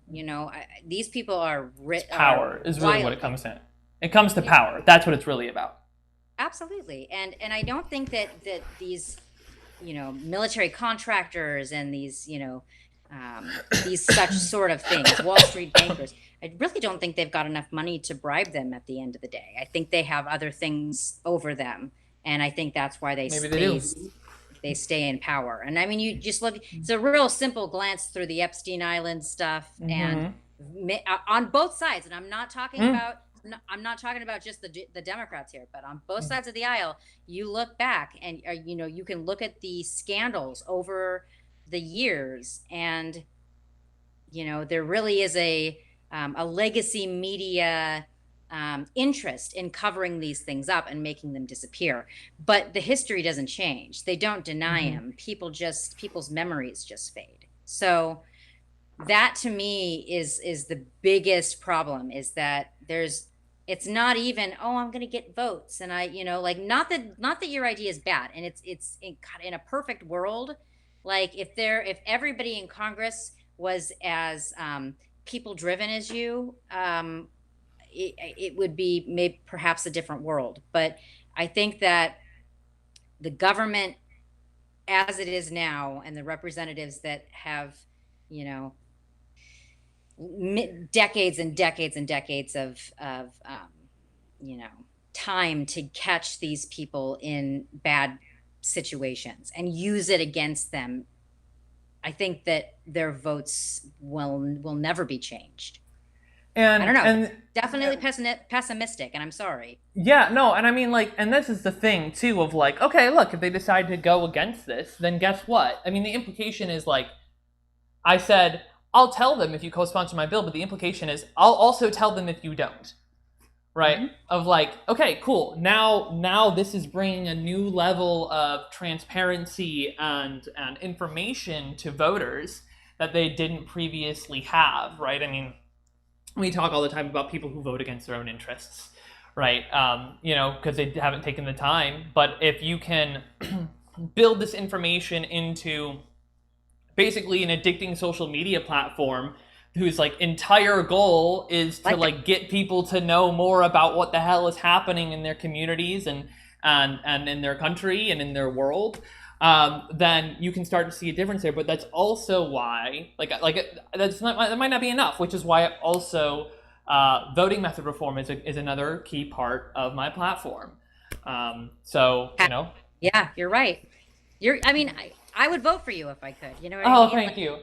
These people are Power is really what it wild. comes to. It comes to power. That's what it's really about. Absolutely. And I don't think that these, military contractors and these such sort of things, Wall Street bankers, I really don't think they've got enough money to bribe them at the end of the day. I think they have other things over them, and I think that's why Maybe they do. they stay in power. And I mean, you just look, it's a real simple glance through the Epstein Island stuff and on both sides. And I'm not talking about, I'm not talking about just the Democrats here, but on both sides of the aisle, you look back and, you can look at the scandals over the years and, there really is a legacy media interest in covering these things up and making them disappear. But the history doesn't change. They don't deny them. People's memories just fade. So that to me is the biggest problem, is that it's not even, oh, I'm going to get votes. And like, not that your idea is bad. And it's in a perfect world. Like if everybody in Congress was as people driven as you, it would be maybe perhaps a different world. But I think that the government as it is now and the representatives that have, decades and decades and decades of time to catch these people in bad situations and use it against them, I think that their votes will never be changed. I And don't know. and Definitely pessimistic, and I'm sorry. yeah, no, and I mean, like, and this is the thing too of like, okay, look, if they decide to go against this, then guess what? I mean, the implication is like, I said, I'll tell them if you co-sponsor my bill, but the implication is I'll also tell them if you don't, right? Hmm. Of like, okay, cool. Now this is bringing a new level of transparency and information to voters that they didn't previously have, right? I mean, we talk all the time about people who vote against their own interests, right? You know, because they haven't taken the time. But if you can build this information into basically an addicting social media platform whose like entire goal is to Like that. like get people to know more about what the hell is happening in their communities and in their country and in their world, then you can start to see a difference there. But that's also why, that might not be enough, which is why also voting method reform is another key part of my platform. So you know. Yeah, you're right. I mean, I would vote for you if I could. You know what I Oh, mean? thank you.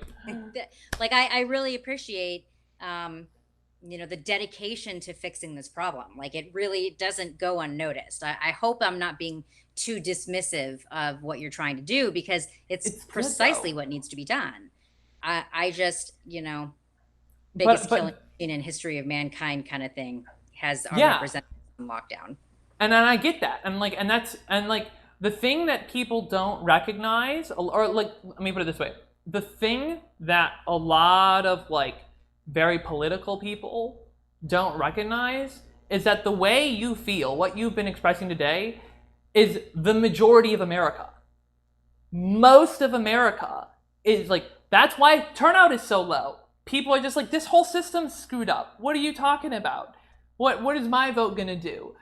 Like I really appreciate, the dedication to fixing this problem. Like it really doesn't go unnoticed. I hope I'm not being too dismissive of what you're trying to do, because it's It's good precisely though. what needs to be done. I just, But biggest killing but machine in history of mankind kind of thing has our yeah, representative on lockdown. and I get that, and like, and that's, and like, the thing that people don't recognize, or like, let me put it this way: the thing that a lot of like very political people don't recognize is that the way you feel, what you've been expressing today, is the majority of America. Most of America is like, that's why turnout is so low. People are just like, this whole system's screwed up. What are you talking about? What is my vote gonna do?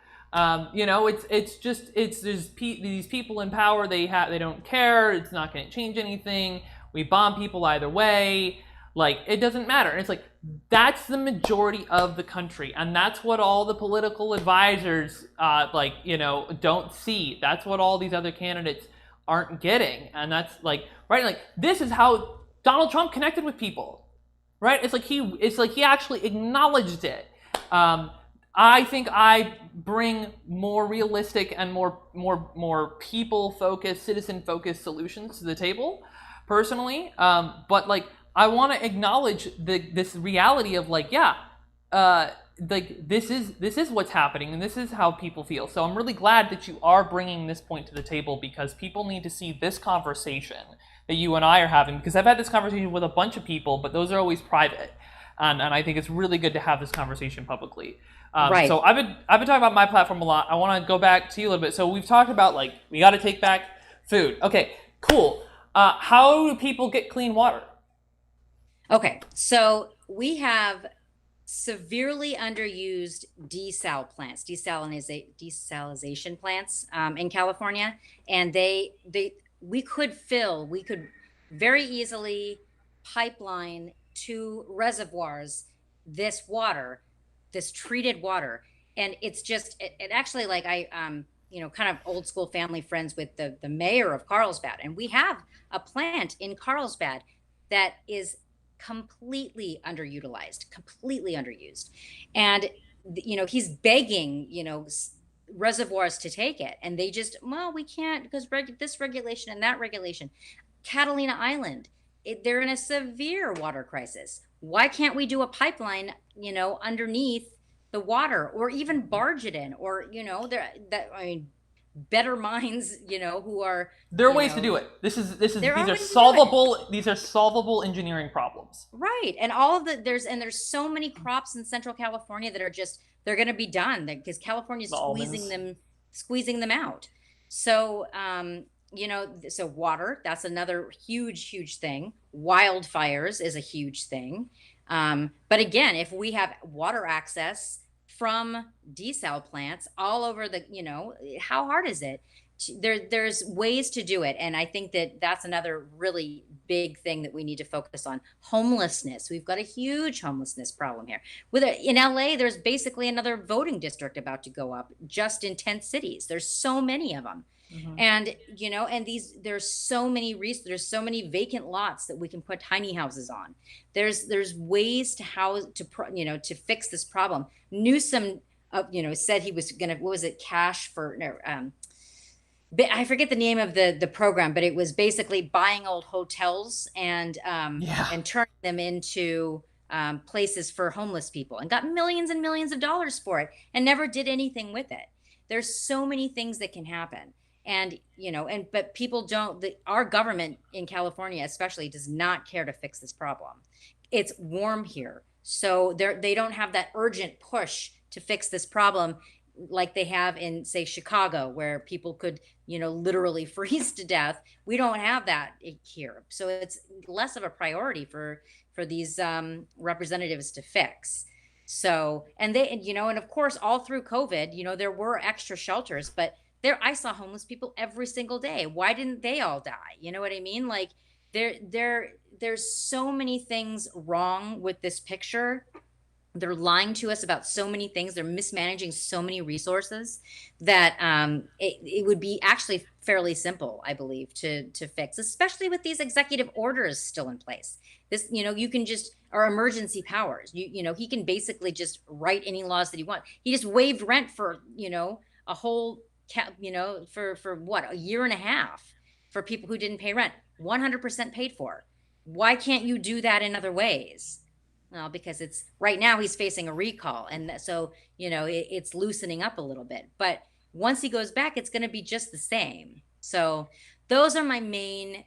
You know, it's just these people in power. They don't care. It's not going to change anything. We bomb people either way. Like, it doesn't matter. And it's like, that's the majority of the country, and that's what all the political advisors don't see. That's what all these other candidates aren't getting, and that's like, right, like, this is how Donald Trump connected with people, right? It's like he actually acknowledged it. I think I bring more realistic and more people focused, citizen focused solutions to the table, personally. But like, I want to acknowledge this reality of like, yeah, like, this is what's happening, and this is how people feel. So I'm really glad that you are bringing this point to the table, because people need to see this conversation that you and I are having. Because I've had this conversation with a bunch of people, but those are always private, and I think it's really good to have this conversation publicly. So Right. I've been talking about my platform a lot. I want to go back to you a little bit. So we've talked about like, we got to take back food. Okay, cool. How do people get clean water? Okay. So we have severely underused desalination plants in California, and we could very easily pipeline to reservoirs this water, this treated water, and it's just it actually, like, I kind of old school family friends with the mayor of Carlsbad, and we have a plant in Carlsbad that is completely underused. And he's begging, reservoirs to take it, and they just, well, we can't because this regulation and that regulation. Catalina Island, they're in a severe water crisis. Why can't we do a pipeline, underneath the water, or even barge it in, or there that I mean, better minds, who are, There are ways to do it. there These are are ways to do it. solvable engineering problems. Right. And all of there's so many crops in Central California that are just, they're going to be done because California's The almonds. squeezing them out. So, so water, that's another huge thing. Wildfires is a huge thing. But again, if we have water access from desal plants all over how hard is it? There's ways to do it, and I think that that's another really big thing that we need to focus on. Homelessness, we've got a huge homelessness problem here. In LA, there's basically another voting district about to go up just in tent cities. There's so many of them. Hmm. And and there's so many vacant lots that we can put tiny houses on. There's ways to to fix this problem. Newsom said he was gonna, what was it, cash for no I forget the name of the program, but it was basically buying old hotels Yeah. and turning them into places for homeless people, and got millions and millions of dollars for it, and never did anything with it. There's so many things that can happen, and but people don't. Our government in California, especially, does not care to fix this problem. It's warm here, so they don't have that urgent push to fix this problem like they have in, say, Chicago, where people could, literally freeze to death. We don't have that here. So it's less of a priority for these representatives to fix. So, and and of course, all through COVID, there were extra shelters, but I saw homeless people every single day. Why didn't they all die? You know what I mean? Like there's so many things wrong with this picture. They're lying to us about so many things. They're mismanaging so many resources that it would be actually fairly simple, I believe, to fix, especially with these executive orders still in place. This, you can just, or emergency powers. He can basically just write any laws that he wants. He just waived rent for a whole for what, a year and a half for people who didn't pay rent, 100% paid for. Why can't you do that in other ways? Well, because it's right now he's facing a recall, and so it's loosening up a little bit. But once he goes back, it's going to be just the same. So those are my main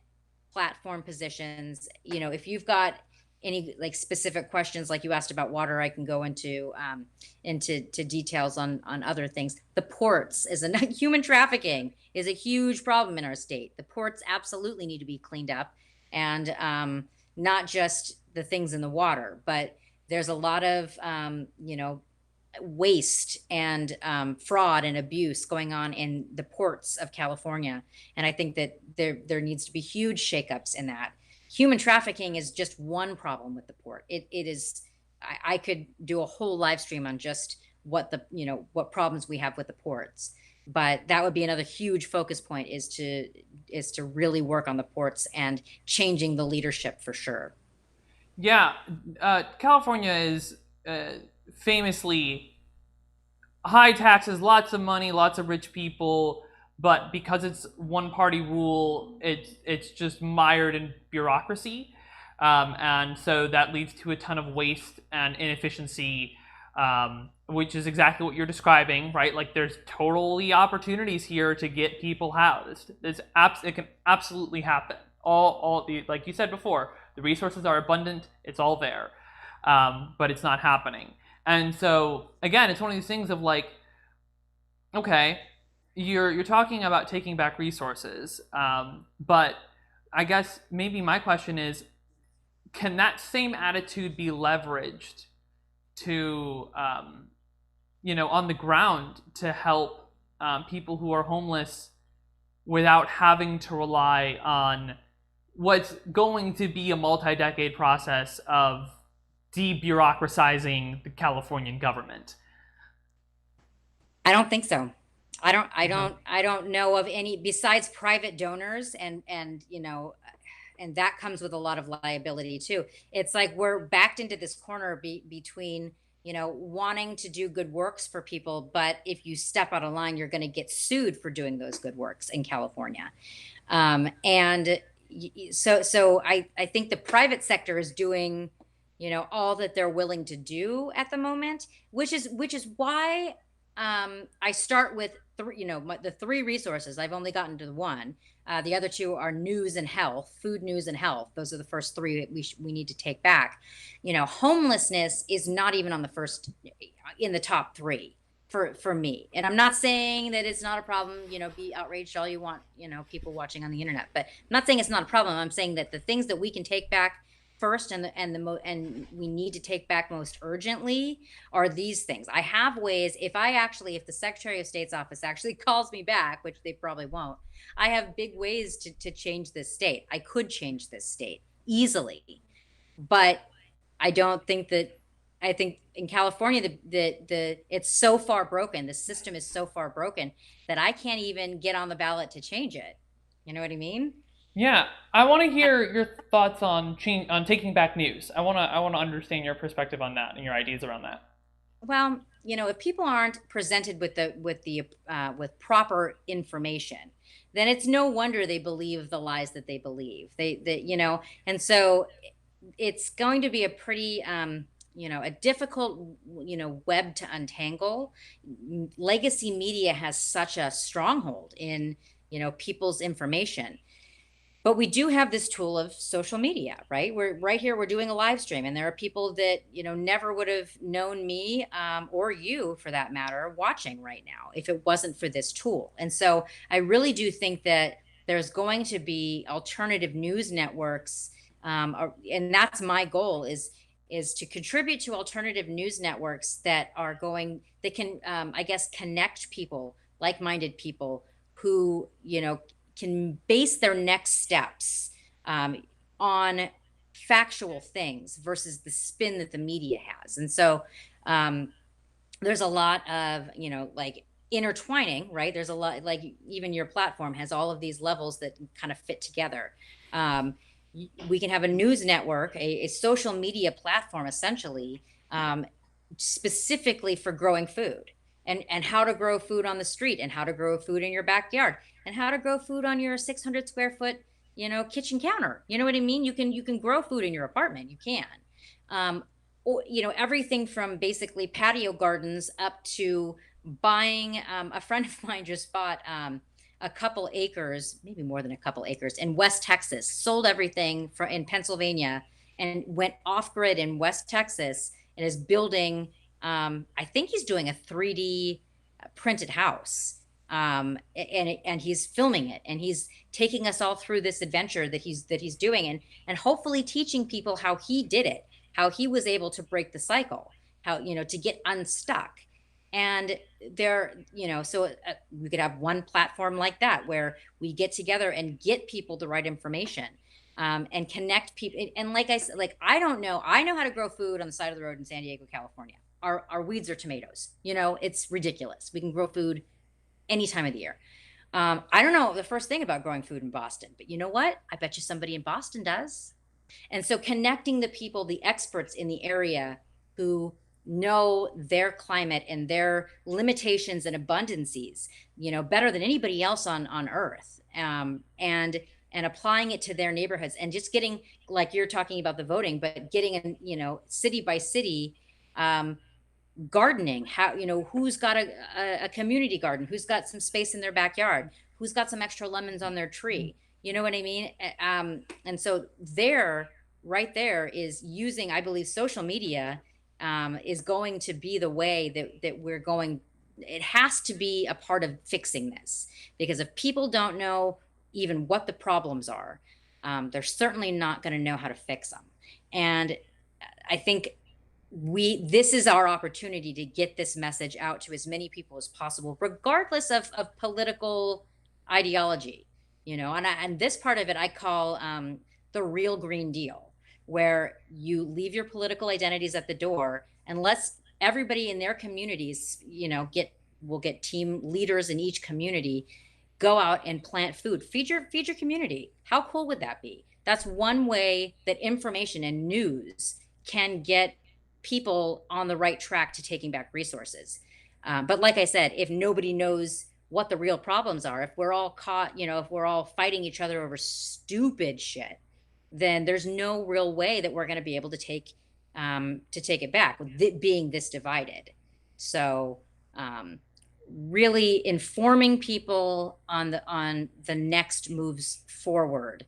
platform positions. If you've got any like specific questions, like you asked about water, I can go into details on other things. The ports is a human trafficking is a huge problem in our state. The ports absolutely need to be cleaned up, and not just the things in the water, but there's a lot of waste and fraud and abuse going on in the ports of California, and I think that there needs to be huge shakeups in that. Human trafficking is just one problem with the port. It is. I could do a whole live stream on just what problems we have with the ports, but that would be another huge focus point, is to really work on the ports and changing the leadership for sure. Yeah, California is famously high taxes, lots of money, lots of rich people, but because it's one party rule, it's just mired in bureaucracy, and so that leads to a ton of waste and inefficiency, which is exactly what you're describing, right? Like there's totally opportunities here to get people housed. It can absolutely happen. All the, like you said before, the resources are abundant. It's all there, but it's not happening. And so again, it's one of these things of like, okay, you're talking about taking back resources, but I guess maybe my question is, can that same attitude be leveraged to on the ground to help people who are homeless without having to rely on what's going to be a multi-decade process of debureaucratizing the Californian government? I don't think so. I don't I Mhm. don't I don't know of any besides private donors, and that comes with a lot of liability too. It's like we're backed into this corner between, wanting to do good works for people, but if you step out of line, you're going to get sued for doing those good works in California. And so I think the private sector is doing, all that they're willing to do at the moment, which is why I start with three, the three resources. I've only gotten to the one. The other two are news and health, food, news, and health. Those are the first three that we need to take back. Homelessness is not even on the first, in the top three for me. And I'm not saying that it's not a problem. Be outraged all you want. People watching on the internet, but I'm not saying it's not a problem. I'm saying that the things that we can take back first, and we need to take back most urgently, are these things. I have ways. If the Secretary of State's office actually calls me back, which they probably won't, I have big ways to change this state. I could change this state easily, but I don't think that I think in California, the it's so far broken. The system is so far broken that I can't even get on the ballot to change it. You know what I mean? Yeah, I want to hear your thoughts on on taking back news. I want to understand your perspective on that and your ideas around that. Well, if people aren't presented with proper information, then it's no wonder they believe the lies that they believe. And so it's going to be a pretty a difficult web to untangle. Legacy media has such a stronghold in people's information, but we do have this tool of social media, right? We're right here, we're doing a live stream, and there are people that never would have known me, or you for that matter, watching right now if it wasn't for this tool. And so I really do think that there's going to be alternative news networks, and that's my goal, is to contribute to alternative news networks that can, I guess, connect people, like-minded people who can base their next steps, on factual things versus the spin that the media has. And so there's a lot of, like, intertwining, right? There's a lot, like, even your platform has all of these levels that kind of fit together. Um, we can have a news network, a social media platform, essentially, specifically for growing food, and how to grow food on the street, and how to grow food in your backyard, and how to grow food on your 600 square foot kitchen counter. You know what I mean? You can grow food in your apartment. You can. Or, everything from basically patio gardens up to buying. A friend of mine just bought a couple acres, maybe more than a couple acres, in West Texas, sold everything in Pennsylvania, and went off grid in West Texas, and is building, I think he's doing a 3D printed house. And he's filming it, and he's taking us all through this adventure that he's doing, and hopefully teaching people how he did it, how he was able to break the cycle, how to get unstuck. And so we could have one platform like that where we get together and get people the right information, and connect people. And like I said, like, I don't know, I know how to grow food on the side of the road in San Diego, California. Our weeds are tomatoes. It's ridiculous. We can grow food any time of the year. I don't know the first thing about growing food in Boston, but you know what? I bet you somebody in Boston does. And so connecting the people, the experts in the area who know their climate and their limitations and abundancies, better than anybody else on earth, and applying it to their neighborhoods, and just getting, like you're talking about the voting, but getting in, city by city, gardening, how, who's got a community garden, who's got some space in their backyard, who's got some extra lemons on their tree. You know what I mean? And so right there is using, I believe, social media, is going to be the way that we're going. It has to be a part of fixing this, because if people don't know even what the problems are, they're certainly not going to know how to fix them. And I think this is our opportunity to get this message out to as many people as possible, regardless of political ideology. And this part of it I call, the real Green Deal, where you leave your political identities at the door, and let's everybody in their communities, we'll get team leaders in each community, go out and plant food, feed your community. How cool would that be? That's one way that information and news can get people on the right track to taking back resources. But like I said, if nobody knows what the real problems are, if we're all caught, if we're all fighting each other over stupid shit, then there's no real way that we're going to be able to take it back with it being this divided. So, really informing people on the next moves forward.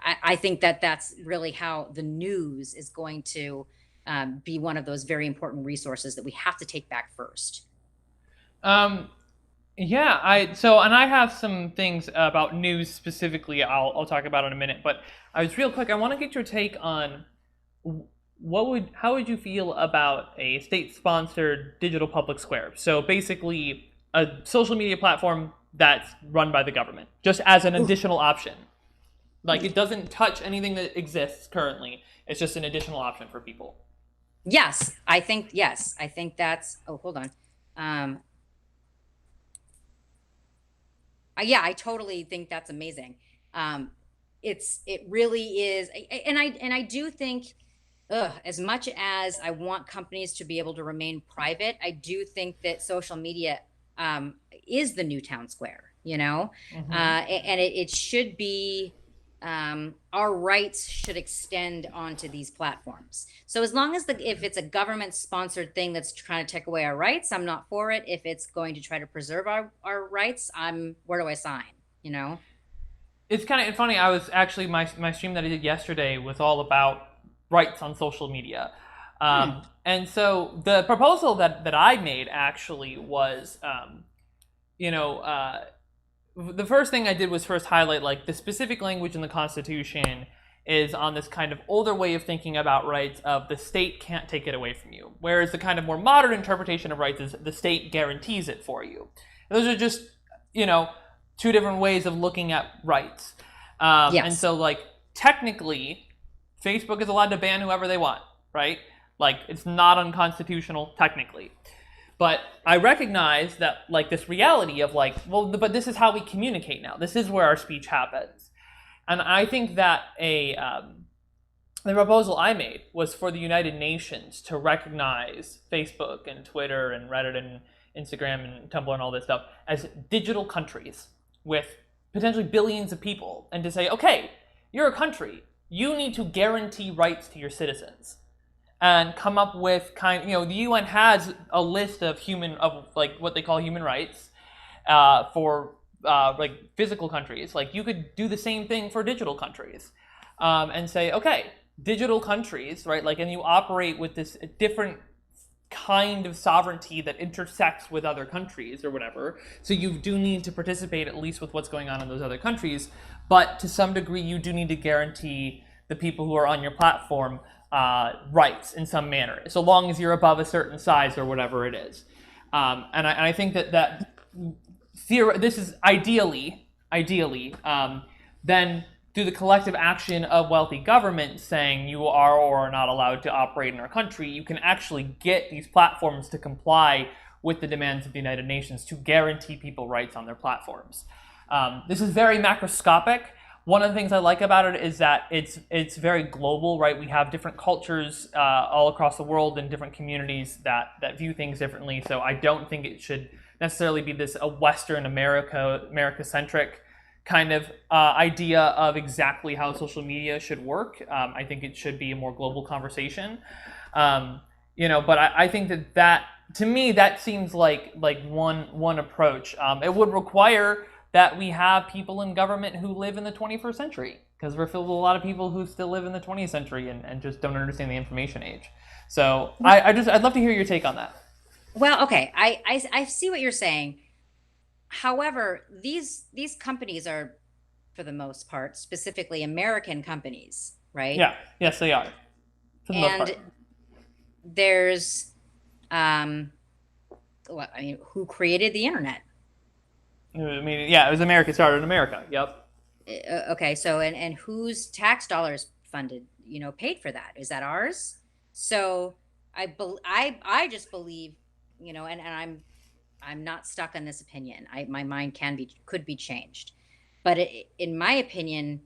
I think that's really how the news is going to, be one of those very important resources that we have to take back first. Um, yeah, and I have some things about news specifically. I'll talk about in a minute, but I was real quick. I want to get your take on how would you feel about a state-sponsored digital public square? So basically, a social media platform that's run by the government, just as an additional option. Like, it doesn't touch anything that exists currently. It's just an additional option for people. Yes, I think that's, oh, hold on. Yeah, I totally think that's amazing. Um, it really is, and I do think, as much as I want companies to be able to remain private, I do think that social media is the new town square. Hmm. And it should be. Our rights should extend onto these platforms. So as long as if it's a government sponsored thing that's trying to take away our rights, I'm not for it. If it's going to try to preserve our rights, where do I sign? You know? It's kind of funny. I was actually my stream that I did yesterday was all about rights on social media, Hmm. and so the proposal that I made actually was, you know, the first thing I did was first highlight like the specific language in the Constitution is on this kind of older way of thinking about rights of the state can't take it away from you, whereas the kind of more modern interpretation of rights is the state guarantees it for you. And those are just, you know, two different ways of looking at rights. And Yes. so, like, technically, Facebook is allowed to ban whoever they want, right? Like, it's not unconstitutional technically. But I recognize that, like, this reality of, like, well, but this is how we communicate now. This is where our speech happens. And I think that the proposal I made was for the United Nations to recognize Facebook and Twitter and Reddit and Instagram and Tumblr and all this stuff as digital countries with potentially billions of people, and to say, okay, you're a country. You need to guarantee rights to your citizens and come up with the UN has a list of like what they call human rights for like physical countries. Like, you could do the same thing for digital countries, and say, okay, digital countries, right? Like, and you operate with this different kind of sovereignty that intersects with other countries or whatever. So you do need to participate at least with what's going on in those other countries, but to some degree, you do need to guarantee the people who are on your platform rights in some manner, so long as you're above a certain size or whatever it is. And I think that this is ideally, then through the collective action of wealthy governments saying you are or are not allowed to operate in our country, you can actually get these platforms to comply with the demands of the United Nations to guarantee people rights on their platforms. This is very macroscopic. One of the things I like about it is that it's very global, right? We have different cultures all across the world and different communities that view things differently. So I don't think it should necessarily be this a Western America-centric kind of idea of exactly how social media should work. I think it should be a more global conversation. But I think that to me that seems like one approach. It would require that we have people in government who live in the 21st century, because we're filled with a lot of people who still live in the 20th century and just don't understand the information age. So I'd love to hear your take on that. Well, okay. I see what you're saying. However, these companies are, for the most part, specifically American companies, right? Yeah, yes, they are, for the most part. And there's, well, I mean, who created the internet? I mean, yeah, it was America. It started in America. Yep. Okay, so and whose tax dollars funded, paid for that? Is that ours? So I just believe, and I'm not stuck on this opinion. My mind could be changed, but in my opinion,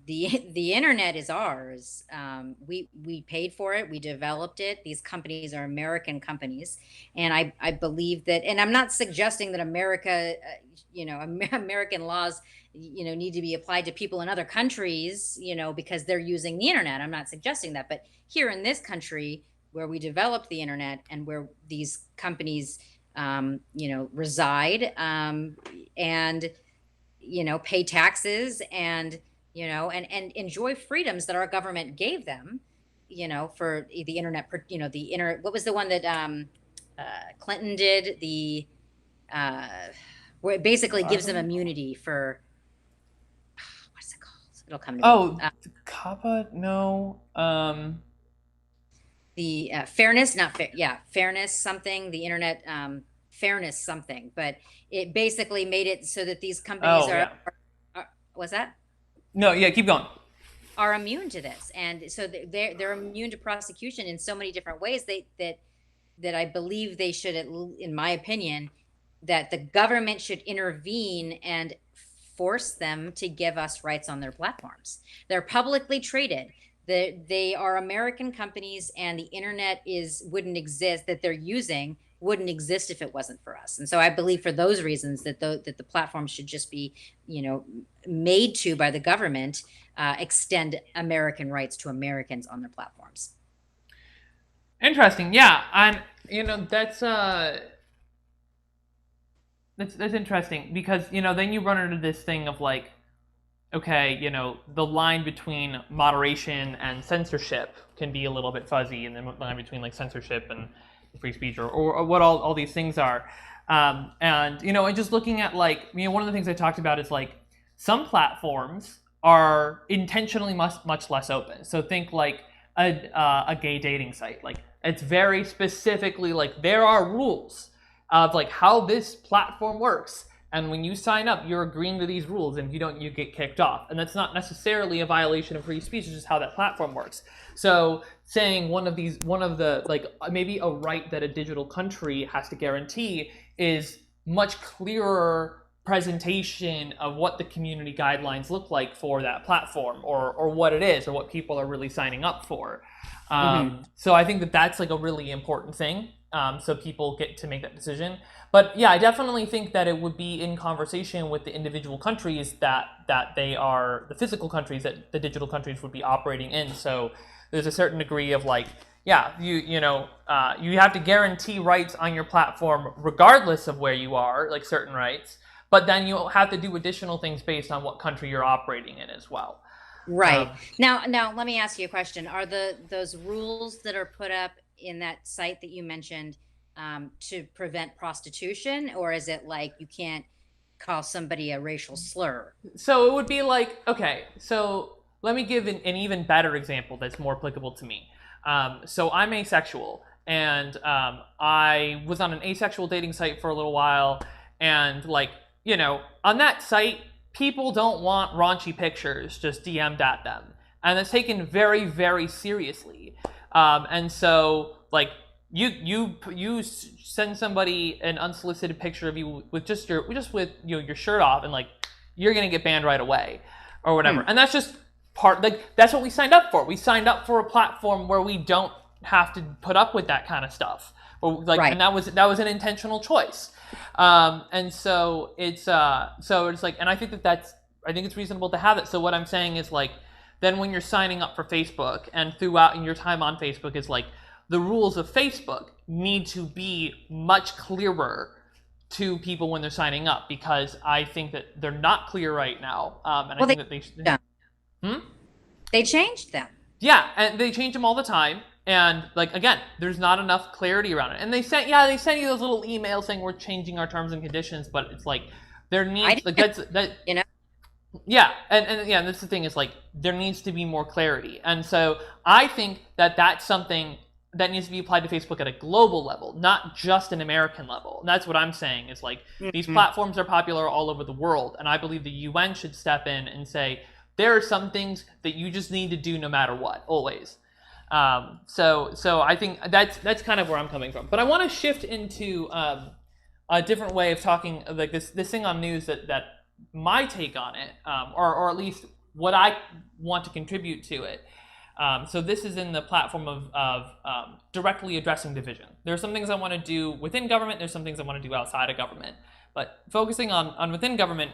the internet is ours. We paid for it. We developed it. These companies are American companies, and I believe that. And I'm not suggesting that America, American laws, need to be applied to people in other countries, because they're using the internet. I'm not suggesting that, but here in this country, where we developed the internet and where these companies reside, and pay taxes, and and enjoy freedoms that our government gave them, for the internet. What was the one that Clinton did? Where it basically gives them immunity for, what's it called? It'll come to me. Oh, Kappa? No. The fairness, not fair, yeah, fairness something. The internet, fairness something, but it basically made it so that these companies Oh, yeah. was that? No, yeah, keep going. are immune to this, and so they're immune to prosecution in so many different ways. That I believe they should, in my opinion, that the government should intervene and force them to give us rights on their platforms. They're publicly traded. They are American companies, and the internet is wouldn't exist that they're using wouldn't exist if it wasn't for us. And so I believe for those reasons that the platform should just be, made to by the government extend American rights to Americans on their platforms. Interesting. Yeah, and that's interesting because then you run into this thing of like, okay, the line between moderation and censorship can be a little bit fuzzy, and the line between like censorship and free speech, or what all these things are. And just looking at like, one of the things I talked about is like some platforms are intentionally much less open. So think like a gay dating site. Like it's very specifically like there are rules of like how this platform works. And when you sign up, you're agreeing to these rules, and if you don't, you get kicked off. And that's not necessarily a violation of free speech, it's just how that platform works. So saying one of the, like maybe a right that a digital country has to guarantee is much clearer presentation of what the community guidelines look like for that platform, or what it is, or what people are really signing up for. So I think that that's like a really important thing. So people get to make that decision. But yeah, I definitely think that it would be in conversation with the individual countries that they are the physical countries that the digital countries would be operating in. So there's a certain degree of like, yeah, you have to guarantee rights on your platform regardless of where you are, like certain rights. But then you have to do additional things based on what country you're operating in as well. Right. Now let me ask you a question. Are those rules that are put up in that site that you mentioned to prevent prostitution, or is it like you can't call somebody a racial slur? So it would be like, okay, so let me give an even better example that's more applicable to me. So I'm asexual, and I was on an asexual dating site for a little while, and like, on that site, people don't want raunchy pictures just DM'd at them, and it's taken very, very seriously. And so like you send somebody an unsolicited picture of you with your shirt off, and like you're gonna get banned right away or whatever. And that's just that's what we signed up for. We signed up for a platform where we don't have to put up with that kind of stuff. Right. And that was an intentional choice. And so it's like, and I think I think it's reasonable to have it. So what I'm saying is like, then when you're signing up for Facebook and throughout in your time on Facebook, is like the rules of Facebook need to be much clearer to people when they're signing up, because I think that they're not clear right now. And I think that they should. They changed them. Yeah, and they change them all the time. And like, again, there's not enough clarity around it. And they sent you those little emails saying we're changing our terms and conditions, but it's like there needs Yeah, and that's the thing, is like there needs to be more clarity. And so I think that that's something that needs to be applied to Facebook at a global level, not just an American level. And that's what I'm saying, is like these platforms are popular all over the world, and I believe the UN should step in and say there are some things that you just need to do no matter what, always. So I think that's kind of where I'm coming from. But I want to shift into a different way of talking, like this thing on news that my take on it, or at least what I want to contribute to it. So this is in the platform of directly addressing division. There are some things I want to do within government. There's some things I want to do outside of government. But focusing on within government,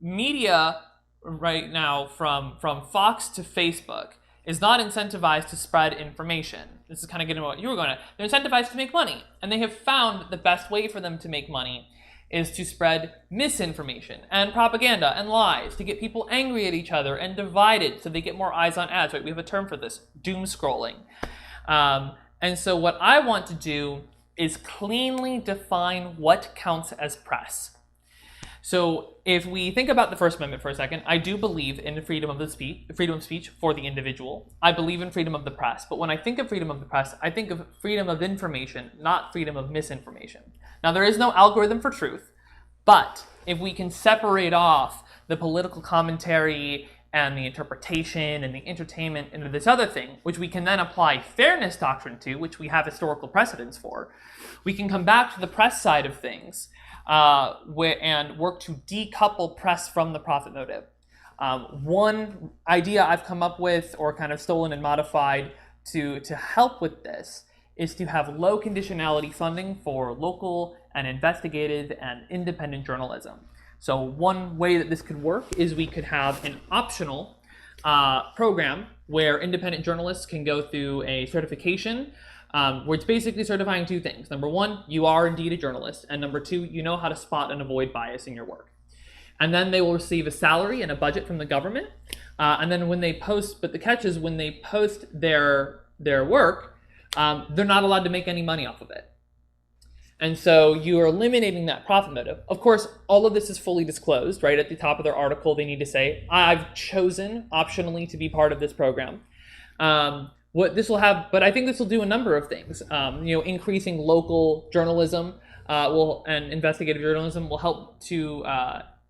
media right now, from Fox to Facebook, is not incentivized to spread information. This is kind of getting what you were going to. They're incentivized to make money, and they have found the best way for them to make money is to spread misinformation and propaganda and lies, to get people angry at each other and divided so they get more eyes on ads. Right? We have a term for this: doom scrolling. And so what I want to do is cleanly define what counts as press. So if we think about the First Amendment for a second, I do believe in freedom of speech for the individual. I believe in freedom of the press. But when I think of freedom of the press, I think of freedom of information, not freedom of misinformation. Now, there is no algorithm for truth. But if we can separate off the political commentary and the interpretation and the entertainment into this other thing, which we can then apply fairness doctrine to, which we have historical precedents for, we can come back to the press side of things and work to decouple press from the profit motive. One idea I've come up with, or kind of stolen and modified to help with this, is to have low conditionality funding for local and investigative and independent journalism. So one way that this could work is we could have an optional program where independent journalists can go through a certification where it's basically certifying two things. Number one, you are indeed a journalist. And number two, you know how to spot and avoid bias in your work. And then they will receive a salary and a budget from the government. And then when they post, but the catch is when they post their work, they're not allowed to make any money off of it. And so you are eliminating that profit motive. Of course, all of this is fully disclosed, right? At the top of their article, they need to say, I've chosen optionally to be part of this program. What this will have, but I think this will do a number of things. Increasing local journalism and investigative journalism will help to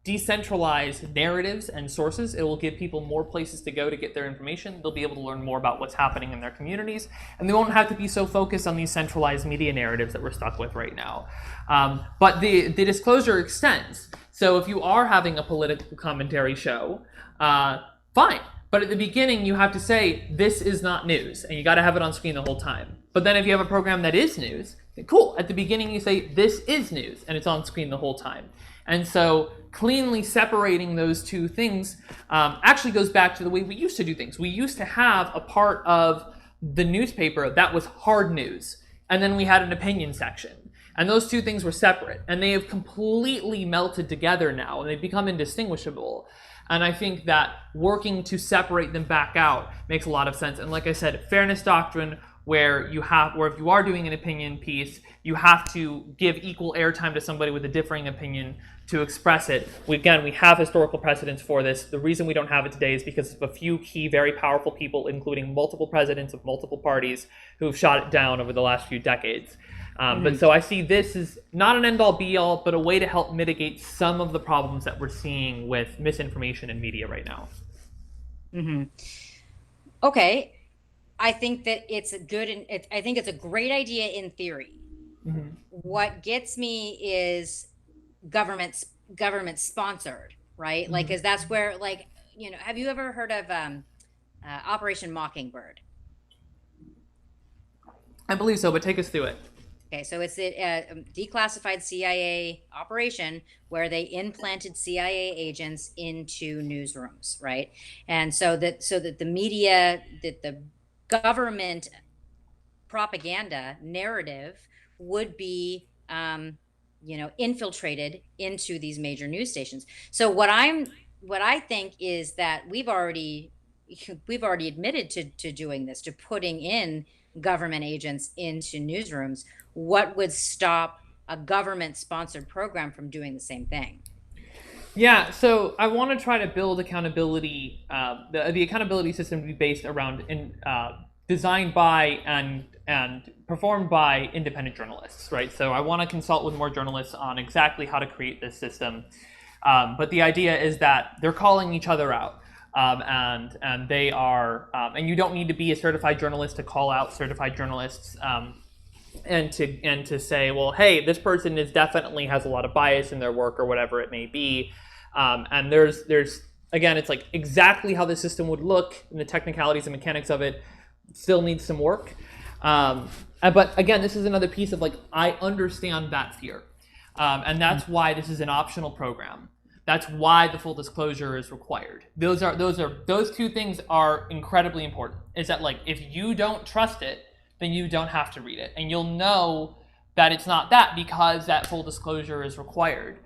decentralize narratives and sources. It will give people more places to go to get their information. They'll be able to learn more about what's happening in their communities, and they won't have to be so focused on these centralized media narratives that we're stuck with right now. But the disclosure extends. So if you are having a political commentary show, fine. But at the beginning, you have to say, this is not news, and you got to have it on screen the whole time. But then if you have a program that is news, cool. At the beginning, you say, this is news, and it's on screen the whole time. And so cleanly separating those two things actually goes back to the way we used to do things. We used to have a part of the newspaper that was hard news, and then we had an opinion section. And those two things were separate, and they have completely melted together now, and they've become indistinguishable. And I think that working to separate them back out makes a lot of sense. And like I said, fairness doctrine, where if you are doing an opinion piece, you have to give equal airtime to somebody with a differing opinion to express it. We have historical precedents for this. The reason we don't have it today is because of a few key, very powerful people, including multiple presidents of multiple parties, who have shot it down over the last few decades. But so I see this as not an end-all be-all, but a way to help mitigate some of the problems that we're seeing with misinformation in media right now. Mm-hmm. Okay. I think that it's I think it's a great idea in theory. Mm-hmm. What gets me is government sponsored, right? Mm-hmm. Like, 'cause that's where, have you ever heard of Operation Mockingbird? I believe so, but take us through it. Okay, so it's a declassified CIA operation where they implanted CIA agents into newsrooms, right? And so that the media, that the government propaganda narrative would be, infiltrated into these major news stations. So what I think is that we've already admitted to doing this, to putting in government agents into newsrooms. What would stop a government-sponsored program from doing the same thing? Yeah, so I want to try to build accountability, the accountability system to be based around designed by and performed by independent journalists, right? So I want to consult with more journalists on exactly how to create this system. But the idea is that they're calling each other out. And they are, and you don't need to be a certified journalist to call out certified journalists, and to say, well, hey, this person definitely has a lot of bias in their work or whatever it may be. And there's again, it's like exactly how the system would look, and the technicalities and mechanics of it still needs some work. But again, this is another piece of I understand that fear, and that's why this is an optional program. That's why the full disclosure is required. Those two things are incredibly important. Is that if you don't trust it, then you don't have to read it, and you'll know that it's not that because that full disclosure is required.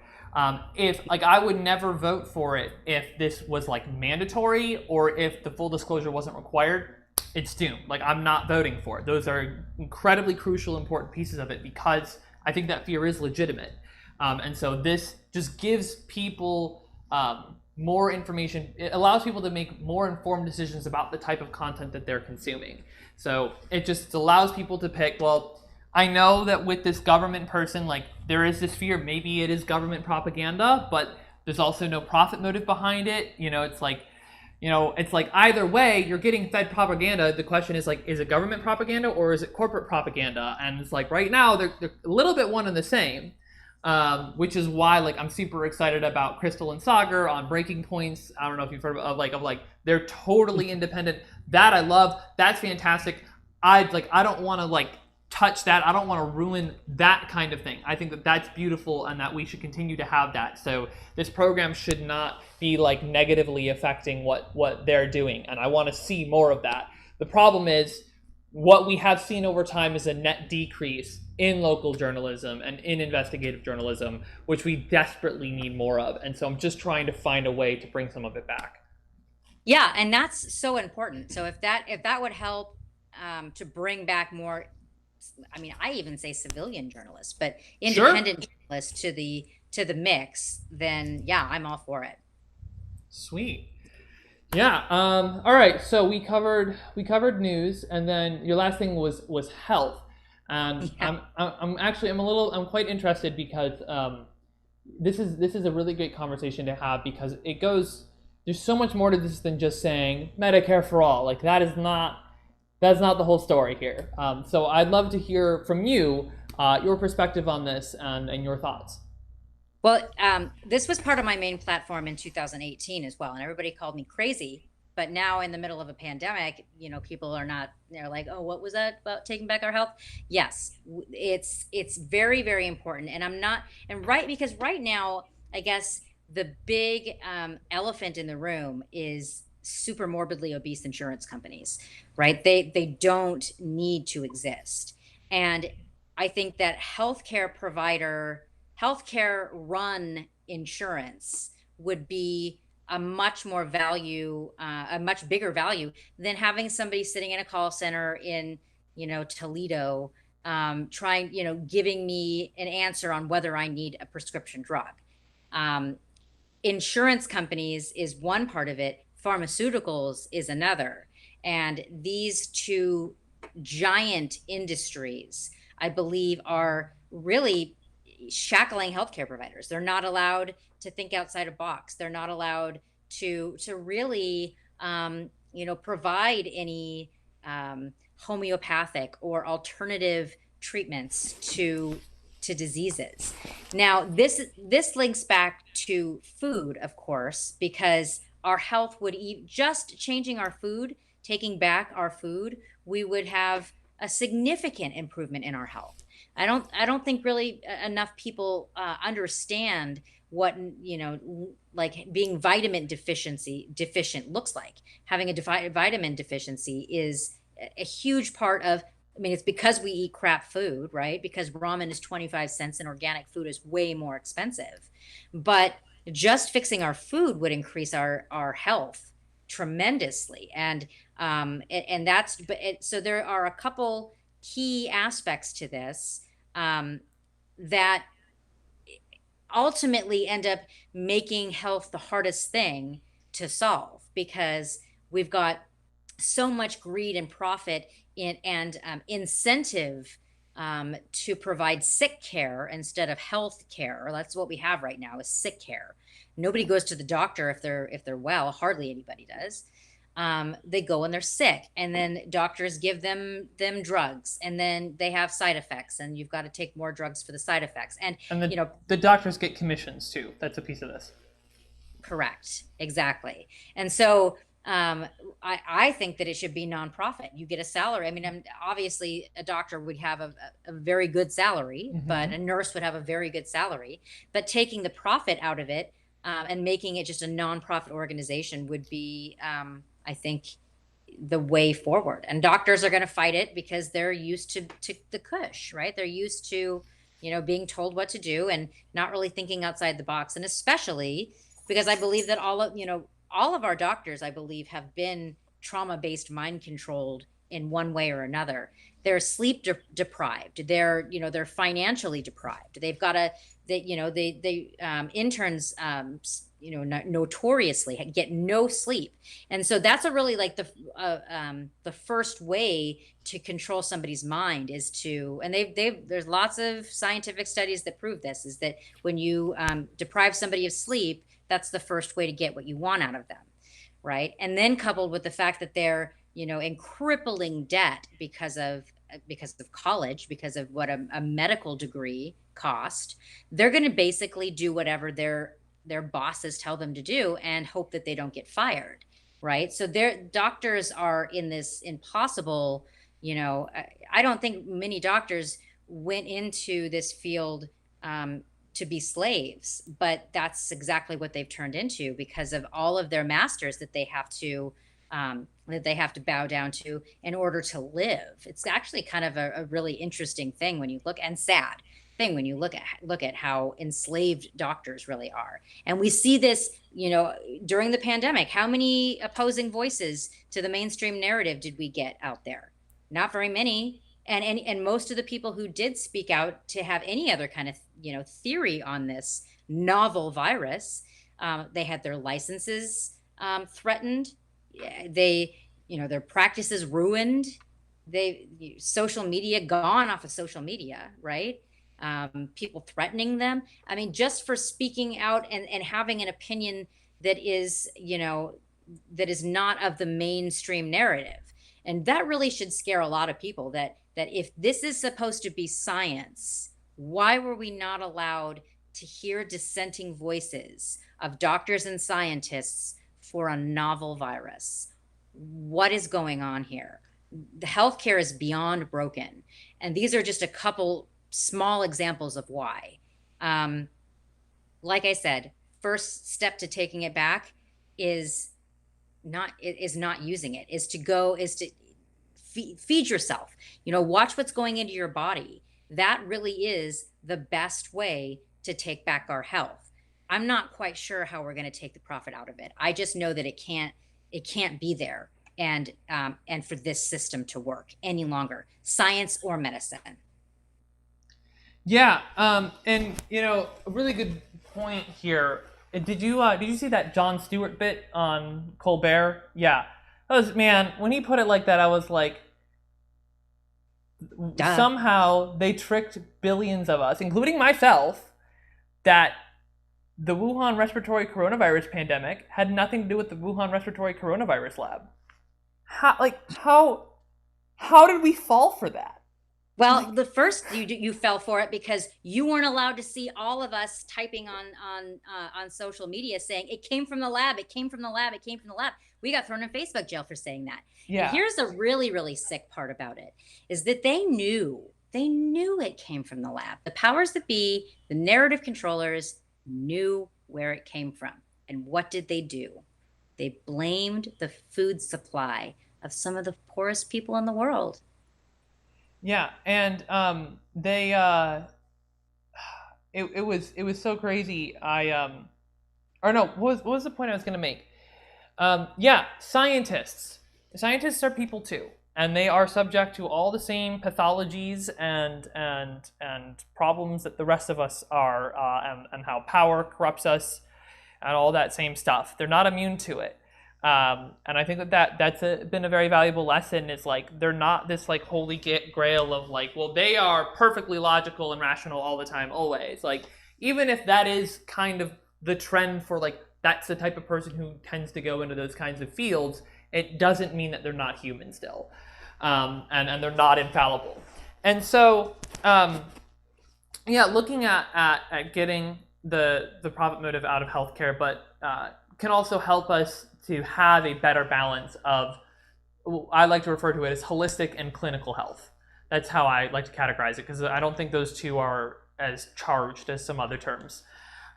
If I would never vote for it if this was mandatory, or if the full disclosure wasn't required, it's doomed. I'm not voting for it. Those are incredibly crucial, important pieces of it because I think that fear is legitimate. And so this just gives people more information. It allows people to make more informed decisions about the type of content that they're consuming. So it just allows people to pick, well, I know that with this government person, like there is this fear, maybe it is government propaganda, but there's also no profit motive behind it. It's like either way, you're getting fed propaganda. The question is like, is it government propaganda or is it corporate propaganda? And it's like right now they're a little bit one and the same, which is why like I'm super excited about Crystal and Sagar on Breaking Points. I don't know if you've heard of they're totally independent. That I love. That's fantastic. I don't want to like touch that. I don't want to ruin that kind of thing. I think that that's beautiful and that we should continue to have that. So this program should not be like negatively affecting what they're doing. And I want to see more of that. The problem is what we have seen over time is a net decrease in local journalism and in investigative journalism, which we desperately need more of. And so I'm just trying to find a way to bring some of it back. Yeah, and that's so important. So if that would help to bring back more, I mean, I even say civilian journalists, but independent journalists to the mix, then yeah, I'm all for it. Sweet. Yeah. All right. So we covered news, and then your last thing was health. And yeah. I'm quite interested because this is a really great conversation to have because there's so much more to this than just saying Medicare for all. Like that's not the whole story here. So I'd love to hear from you your perspective on this and your thoughts. Well, this was part of my main platform in 2018 as well, and everybody called me crazy. But now, in the middle of a pandemic, people are not. They're like, "Oh, what was that about taking back our health?" Yes, it's very, very important, and I'm not. And because right now, I guess the big elephant in the room is super morbidly obese insurance companies, right? They don't need to exist, and I think that healthcare run insurance would be a much bigger value than having somebody sitting in a call center in, Toledo, giving me an answer on whether I need a prescription drug. Insurance companies is one part of it. Pharmaceuticals is another. And these two giant industries, I believe, are really shackling healthcare providers. They're not allowed to think outside a box. They're not allowed to really, provide any homeopathic or alternative treatments to diseases. Now, this links back to food, of course, because our health would just changing our food, taking back our food, we would have a significant improvement in our health. I don't think really enough people understand what like being vitamin deficient looks like. Having a vitamin deficiency is a huge part of. I mean, it's because we eat crap food, right? Because ramen is 25 cents and organic food is way more expensive. But just fixing our food would increase our health tremendously, and that's. So there are a couple key aspects to this that ultimately end up making health the hardest thing to solve, because we've got so much greed and profit and incentive to provide sick care instead of health care. That's what we have right now, is sick care. Nobody goes to the doctor if they're well. Hardly anybody does. They go when they're sick, and then doctors give them drugs, and then they have side effects, and you've got to take more drugs for the side effects. And the doctors get commissions too. That's a piece of this. Correct. Exactly. And so I think that it should be nonprofit. You get a salary. I mean, obviously a doctor would have a very good salary, mm-hmm. but a nurse would have a very good salary. But taking the profit out of it and making it just a nonprofit organization would be, I think, the way forward. And doctors are going to fight it because they're used to the cush, right? They're used to, being told what to do and not really thinking outside the box. And especially because I believe that all of our doctors, I believe, have been trauma-based mind controlled in one way or another. They're sleep deprived. They're financially deprived. They've got interns notoriously get no sleep. And so that's a really like the first way to control somebody's mind is to, and there's lots of scientific studies that prove this, is that when you deprive somebody of sleep, that's the first way to get what you want out of them, right? And then coupled with the fact that they're, in crippling debt because of college, because of what a medical degree cost, they're going to basically do whatever their bosses tell them to do and hope that they don't get fired, right? So their doctors are in this impossible, I don't think many doctors went into this field to be slaves, but that's exactly what they've turned into because of all of their masters that they have to bow down to in order to live. It's actually kind of a really interesting thing when you look, and sad thing when you look at how enslaved doctors really are. And we see this, during the pandemic. How many opposing voices to the mainstream narrative did we get out there? Not very many. And most of the people who did speak out to have any other kind of theory on this novel virus, they had their licenses threatened. Their practices ruined. Social media gone off of social media, right? People threatening them. I mean, just for speaking out and having an opinion that is not of the mainstream narrative. And that really should scare a lot of people, that if this is supposed to be science, why were we not allowed to hear dissenting voices of doctors and scientists for a novel virus? What is going on here? The healthcare is beyond broken. And these are just a couple small examples of why. Like I said, first step to taking it back is not using it, is to feed yourself, watch what's going into your body. That really is the best way to take back our health. I'm not quite sure how we're going to take the profit out of it. I just know that it can't be there and for this system to work any longer, science or medicine. Yeah, and a really good point here. Did you see that Jon Stewart bit on Colbert? Yeah, that was, man, when he put it like that, I was like, Duh. somehow they tricked billions of us, including myself, that the Wuhan respiratory coronavirus pandemic had nothing to do with the Wuhan respiratory coronavirus lab. How did we fall for that? Well, the first you fell for it because you weren't allowed to see all of us typing on social media saying it came from the lab, it came from the lab, it came from the lab. We got thrown in Facebook jail for saying that. Yeah. And here's the really, really sick part about it, is that they knew it came from the lab. The powers that be, the narrative controllers, knew where it came from. And what did they do? They blamed the food supply of some of the poorest people in the world. Yeah, and it was so crazy. Or no, what was the point I was going to make? Yeah, scientists are people too, and they are subject to all the same pathologies and problems that the rest of us are, and how power corrupts us and all that same stuff. They're not immune to it. And I think that's been a very valuable lesson, is like, they're not this like holy grail of like, well, they are perfectly logical and rational all the time, always. Like, even if that is kind of the trend for like, that's the type of person who tends to go into those kinds of fields, it doesn't mean that they're not human still. And they're not infallible. And so, yeah, looking at getting the profit motive out of healthcare, but can also help us to have a better balance of, I like to refer to it as holistic and clinical health. That's how I like to categorize it, because I don't think those two are as charged as some other terms.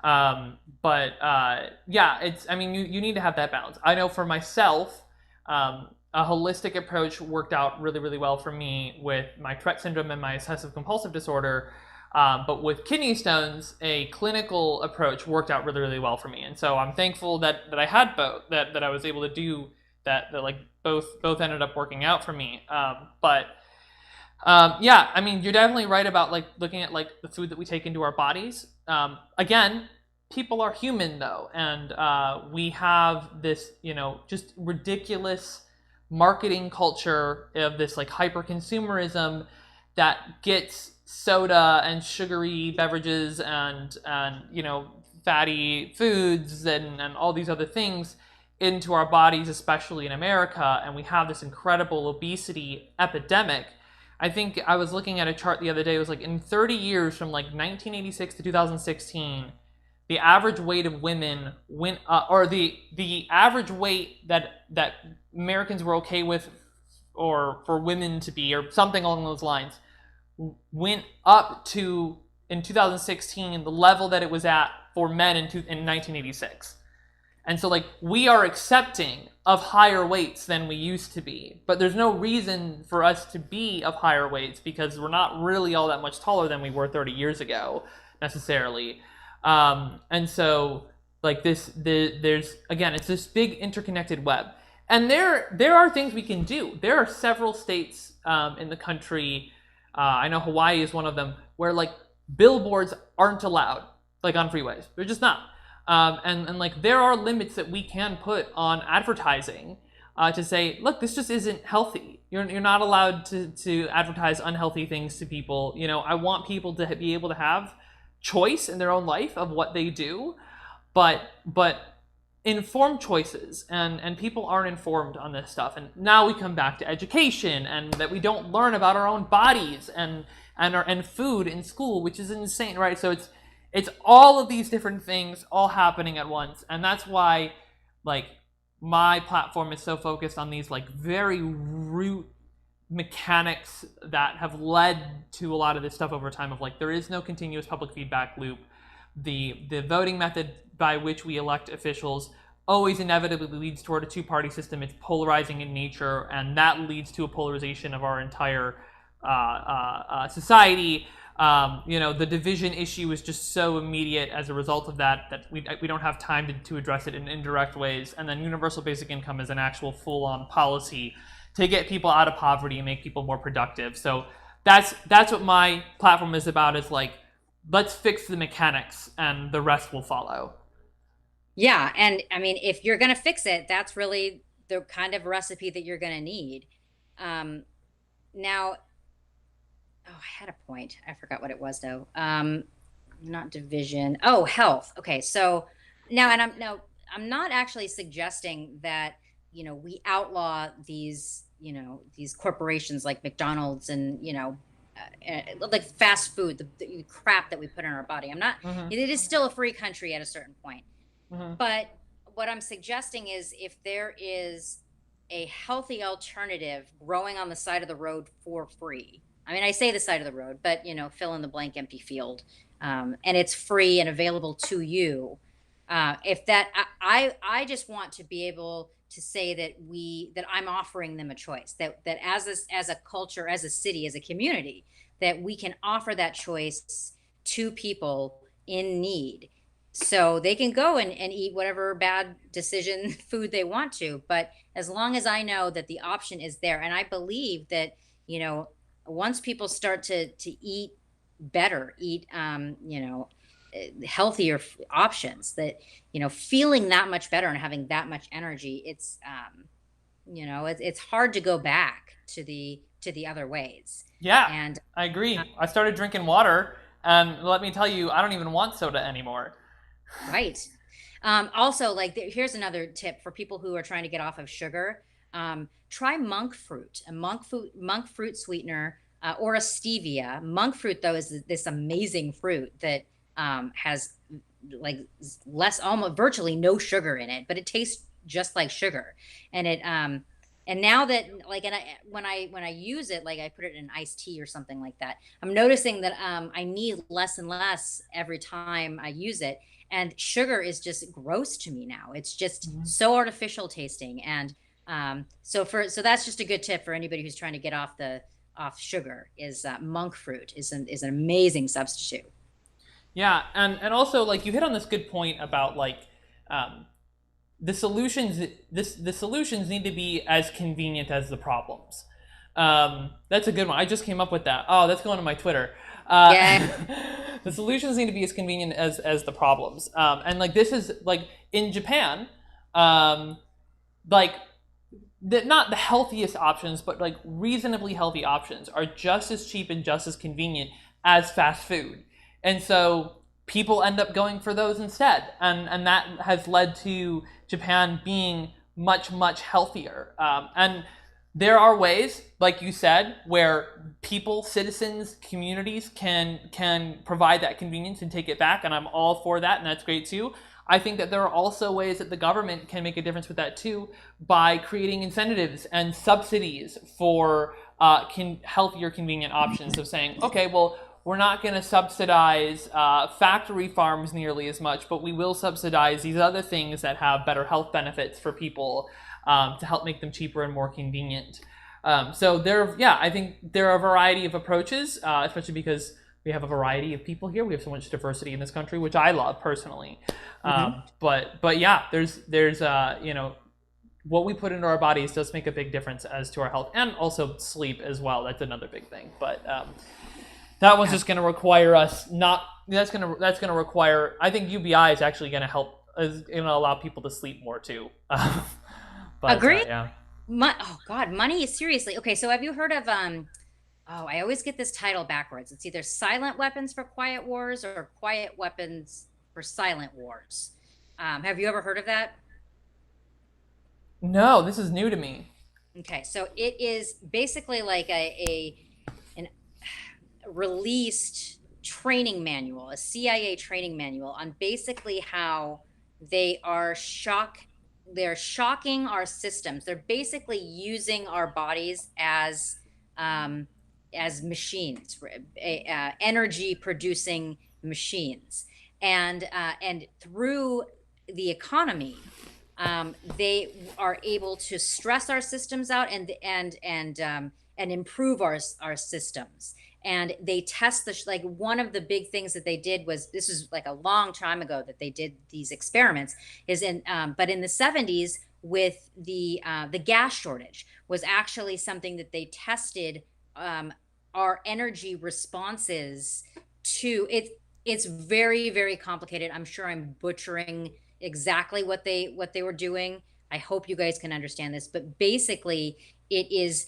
Yeah, you need to have that balance. I know for myself, a holistic approach worked out really, really well for me with my Tourette syndrome and my obsessive compulsive disorder. But with kidney stones, a clinical approach worked out really, really well for me. And so I'm thankful that I had both, that I was able to do that like both ended up working out for me. Yeah, I mean, you're definitely right about like looking at like the food that we take into our bodies. Again, people are human though, and we have this, you know, just ridiculous marketing culture of this like hyper consumerism that gets soda and sugary beverages and you know, fatty foods and all these other things into our bodies, especially in America, and we have this incredible obesity epidemic. I think I was looking at a chart the other day. It was like in 30 years, from like 1986 to 2016, the average weight of women went up, or the average weight that Americans were okay with, or for women to be, or something along those lines, went up to, in 2016, the level that it was at for men in 1986. And so, like, we are accepting of higher weights than we used to be. But there's no reason for us to be of higher weights, because we're not really all that much taller than we were 30 years ago, necessarily. And so, like, there's, again, it's this big interconnected web. And there are things we can do. There are several states in the country, I know Hawaii is one of them, where, like, billboards aren't allowed, like, on freeways. They're just not. And like, there are limits that we can put on advertising to say, look, this just isn't healthy. You're not allowed to advertise unhealthy things to people. You know, I want people to be able to have choice in their own life of what they do, but informed choices, and people aren't informed on this stuff. And now we come back to education, and that we don't learn about our own bodies and food in school, which is insane, right? So it's all of these different things all happening at once. And that's why, like, my platform is so focused on these, like, very root mechanics that have led to a lot of this stuff over time, of, like, there is no continuous public feedback loop. The voting method by which we elect officials always inevitably leads toward a two-party system. It's polarizing in nature, and that leads to a polarization of our entire society. You know, the division issue is just so immediate as a result of that we don't have time to address it in indirect ways. And then universal basic income is an actual full-on policy to get people out of poverty and make people more productive. So that's what my platform is about, is like, let's fix the mechanics and the rest will follow. Yeah, and I mean, if you're going to fix it, that's really the kind of recipe that you're going to need. Now, oh, I had a point. I forgot what it was though. Not division. Oh, health. Okay, so now, and I'm not actually suggesting that, you know, we outlaw these, you know, these corporations like McDonald's and, you know, like fast food, the crap that we put in our body. I'm not. Mm-hmm. It is still a free country at a certain point. Mm-hmm. But what I'm suggesting is, if there is a healthy alternative growing on the side of the road for free. I mean, I say the side of the road, but, you know, fill in the blank empty field. And it's free and available to you. If that, I just want to be able to say that I'm offering them a choice, that as a culture, as a city, as a community, that we can offer that choice to people in need. So they can go and eat whatever bad decision food they want to. But as long as I know that the option is there, and I believe that, you know, once people start to eat better, eat, you know, healthier options, that, you know, feeling that much better and having that much energy, it's, you know, it's hard to go back to the other ways. Yeah, and I agree. I started drinking water, and let me tell you, I don't even want soda anymore. Right. Also, like, here's another tip for people who are trying to get off of sugar. Try monk fruit, monk fruit sweetener, or a stevia. Monk fruit, though, is this amazing fruit that has, like, almost virtually no sugar in it, but it tastes just like sugar. And it and now that, like, when I use it, like, I put it in iced tea or something like that, I'm noticing that I need less and less every time I use it. And sugar is just gross to me now. It's just so artificial tasting. And so that's just a good tip for anybody who's trying to get off sugar. Is monk fruit is an amazing substitute. Yeah, and also, like, you hit on this good point about, like, the solutions need to be as convenient as the problems. That's a good one. I just came up with that. Oh, that's going on my Twitter. Yeah. The solutions need to be as convenient as the problems. And like this is like in Japan, like not the healthiest options, but like reasonably healthy options are just as cheap and just as convenient as fast food. And so people end up going for those instead. And that has led to Japan being much healthier. And there are ways, like you said, where people, citizens, communities can provide that convenience and take it back, and I'm all for that, and that's great too. I think that there are also ways that the government can make a difference with that too, by creating incentives and subsidies for healthier, convenient options of saying, okay, well, we're not going to subsidize factory farms nearly as much, but we will subsidize these other things that have better health benefits for people to help make them cheaper and more convenient. So I think there are a variety of approaches, especially because we have a variety of people here. We have so much diversity in this country, which I love personally. But yeah, there's what we put into our bodies does make a big difference as to our health, and also sleep as well. That's another big thing. But that one's just going to require us not. That's going to require. I think UBI is actually going to help. Is going to allow people to sleep more too. Agreed. Yeah. Oh God, money is seriously. Okay, so have you heard of Oh, I always get this title backwards. It's either silent weapons for quiet wars or quiet weapons for silent wars. Have you ever heard of that? No, this is new to me. Okay, so it is basically like an released training manual, a CIA training manual on basically how they are they're shocking our systems. They're basically using our bodies as machines, energy producing machines, and through the economy, they are able to stress our systems out and improve our systems. And they test like one of the big things that they did was, this is like a long time ago that they did these experiments, but in the 70s with the gas shortage was actually something that they tested our energy responses to it. It's very complicated. I'm sure I'm butchering exactly what they were doing. I hope you guys can understand this, but basically it is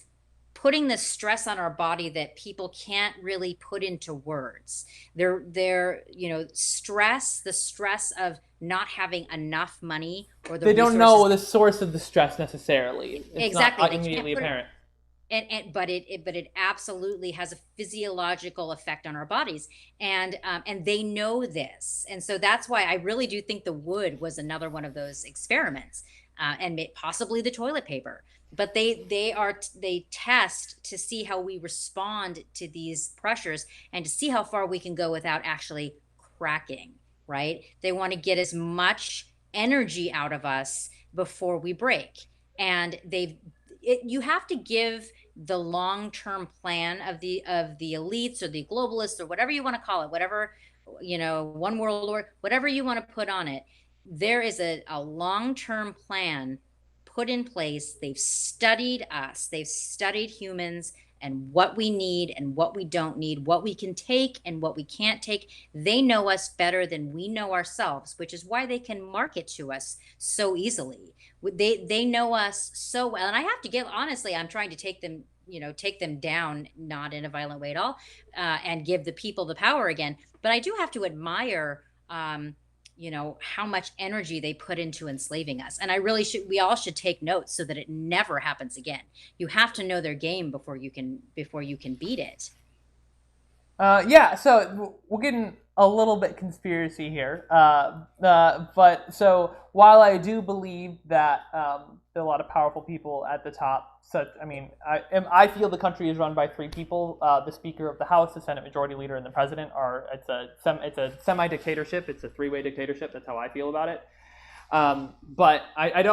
putting the stress on our body that people can't really put into words. They're stress, the stress of not having enough money, or they don't know the source of the stress necessarily. It's exactly not immediately apparent. But it absolutely has a physiological effect on our bodies, and they know this, and so that's why I really do think the wood was another one of those experiments, and possibly the toilet paper. But they test to see how we respond to these pressures and to see how far we can go without actually cracking. Right? They want to get as much energy out of us before we break, and you have to give the long-term plan of the elites or the globalists or whatever you want to call it, whatever, one world order, whatever you want to put on it. There is a long-term plan put in place. They've studied us. They've studied humans and what we need and what we don't need, what we can take and what we can't take. They know us better than we know ourselves, which is why they can market to us so easily. They know us so well. And I have to give, honestly, I'm trying to take them down, not in a violent way at all, and give the people the power again. But I do have to admire, how much energy they put into enslaving us. And we all should take notes so that it never happens again. You have to know their game before you can beat it. So we're getting a little bit conspiracy here. But so while I do believe that there are a lot of powerful people at the top, I feel the country is run by three people: the Speaker of the House, the Senate Majority Leader, and the President. It's a semi-dictatorship. It's a three-way dictatorship. That's how I feel about it. But I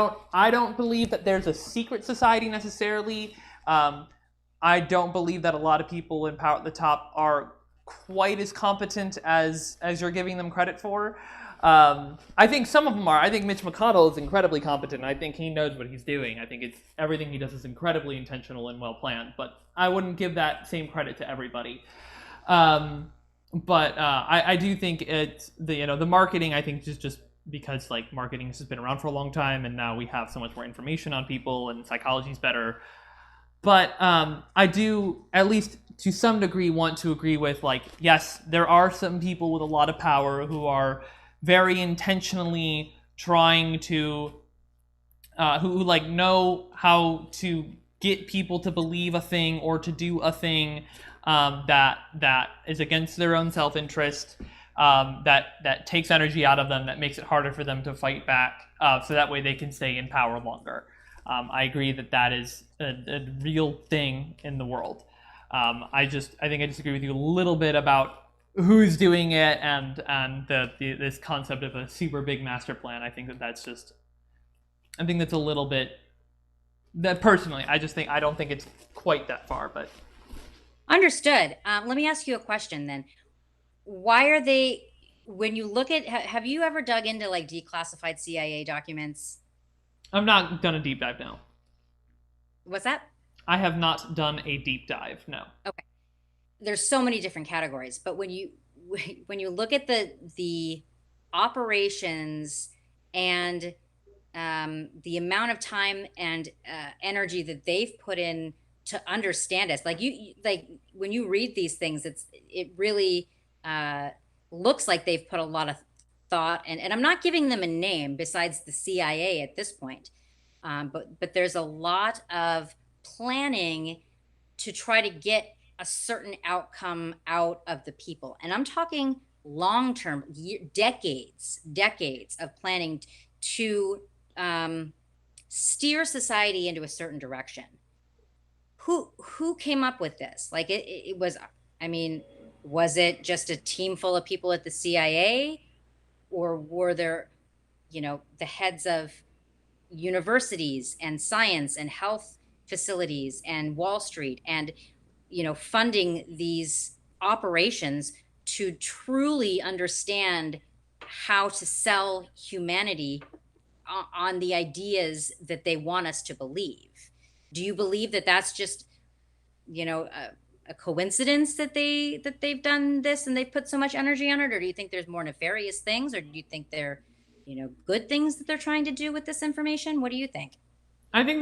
don't believe that there's a secret society necessarily. I don't believe that a lot of people in power at the top are quite as competent as you're giving them credit for. I think some of them are. I think Mitch McConnell is incredibly competent. I think he knows what he's doing. I think everything he does is incredibly intentional and well planned. But I wouldn't give that same credit to everybody. But I do think it's the marketing. I think just because like marketing has been around for a long time, and now we have so much more information on people, and psychology's better. But I do, at least to some degree, want to agree with, like, yes, there are some people with a lot of power who are very intentionally trying to who like know how to get people to believe a thing or to do a thing that is against their own self-interest, that takes energy out of them, that makes it harder for them to fight back, so that way they can stay in power longer. I agree that is a real thing in the world. I think I disagree with you a little bit about who's doing it, and this concept of a super big master plan. I think that's a little bit, that personally, I don't think it's quite that far, but Understood. Let me ask you a question then. Why are they, when you look at, have you ever dug into like declassified CIA documents? I've not done a deep dive. No, What's that? I have not done a deep dive. No. Okay. There's so many different categories, but when you look at the operations and the amount of time and energy that they've put in to understand us, like like when you read these things, it really looks like they've put a lot of thought, and I'm not giving them a name besides the CIA at this point, but there's a lot of planning to try to get a certain outcome out of the people, and I'm talking long term, decades of planning to steer society into a certain direction. Who came up with this? Like it was, I mean, was it just a team full of people at the CIA, or were there, the heads of universities and science and health facilities and Wall Street, and funding these operations to truly understand how to sell humanity on the ideas that they want us to believe? Do you believe that that's just, a coincidence that they've done this and they've put so much energy on it, or do you think there's more nefarious things, or do you think they're, good things that they're trying to do with this information? What do you think? I think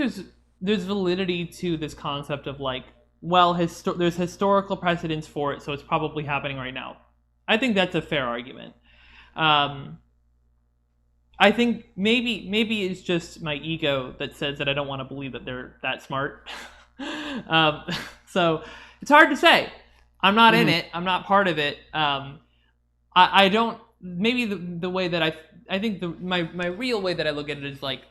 there's validity to this concept of like, well, there's historical precedence for it, so it's probably happening right now. I think that's a fair argument. I think maybe it's just my ego that says that I don't want to believe that they're that smart. um, so it's hard to say. I'm not in it. I'm not part of it. I don't. Maybe the way that I think my real way that I look at it is like,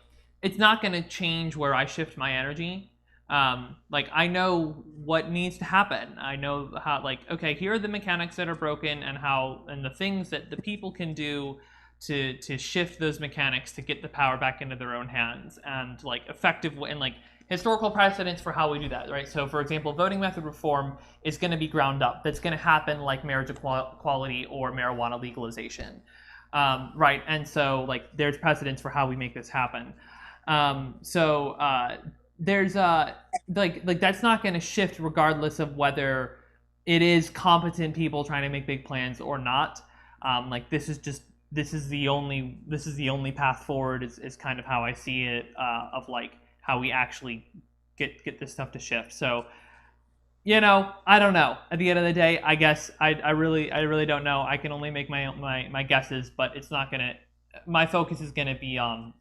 it's not going to change where I shift my energy. Like, I know what needs to happen. I know how, like, okay, here are the mechanics that are broken, and the things that the people can do to shift those mechanics to get the power back into their own hands, and like effective, and like historical precedents for how we do that, right? So for example, voting method reform is going to be ground up. That's going to happen like marriage equality or marijuana legalization, right? And so like there's precedents for how we make this happen. There's like that's not going to shift regardless of whether it is competent people trying to make big plans or not. Like this is the only path forward, is kind of how I see it, of like how we actually get this stuff to shift. So I don't know. At the end of the day, I guess I really don't know. I can only make my guesses, but it's not gonna. My focus is gonna be on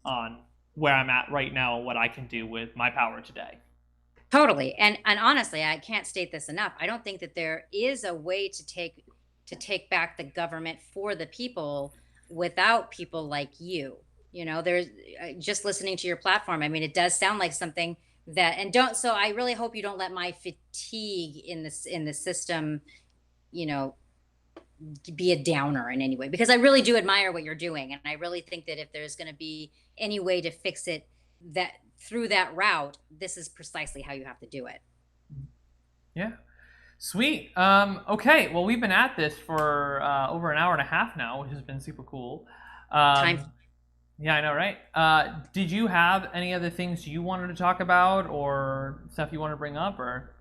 where I'm at right now, what I can do with my power today. Totally. And honestly, I can't state this enough. I don't think that there is a way to take back the government for the people without people like you. There's just listening to your platform. I mean, it does sound like something that, and don't, so I really hope you don't let my fatigue in the system, be a downer in any way, because I really do admire what you're doing. And I really think that if there's going to be any way to fix it, that through that route, this is precisely how you have to do it. Yeah. Sweet. Okay. Well, we've been at this for over an hour and a half now, which has been super cool. Time. Yeah, I know, right? Did you have any other things you wanted to talk about, or stuff you wanted to bring up, or?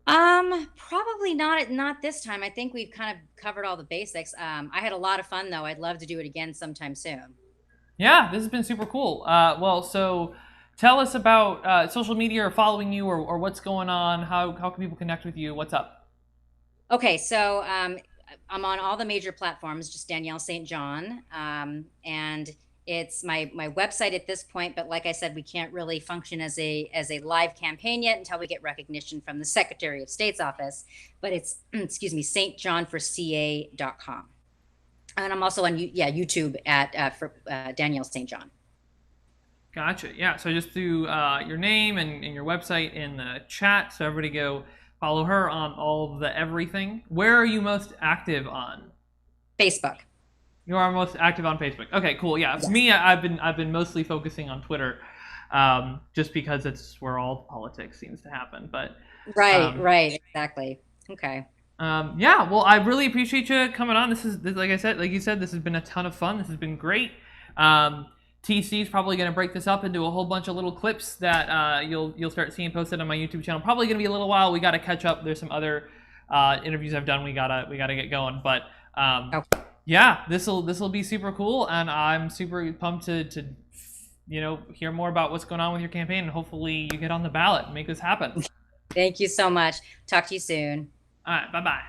Probably not this time. I think we've kind of covered all the basics. I had a lot of fun though. I'd love to do it again sometime soon. Yeah, this has been super cool. Well, so tell us about social media or following you or what's going on. How can people connect with you? What's up? Okay, so I'm on all the major platforms, just Danielle St. John, and it's my website at this point. But like I said, we can't really function as a live campaign yet until we get recognition from the Secretary of State's office. But it's excuse me, stjohnforca.com, and I'm also on YouTube at for Danielle St. John. Gotcha. Yeah. So just do your name and your website in the chat. So everybody go follow her on all of the everything. Where are you most active on? Facebook. You are most active on Facebook. Okay, cool. Yeah, for Yes. me, I've been mostly focusing on Twitter, just because it's where all the politics seems to happen. But Right, um, right, exactly. Okay. yeah, well, I really appreciate you coming on. Like I said, like you said, this has been a ton of fun. This has been great. Um, TC is probably going to break this up into a whole bunch of little clips that you'll start seeing posted on my YouTube channel. Probably going to be a little while. We got to catch up. There's some other interviews I've done. We gotta get going. But Okay. yeah, this'll be super cool, and I'm super pumped to hear more about what's going on with your campaign, and hopefully you get on the ballot and make this happen. Thank you so much. Talk to you soon. All right, bye bye.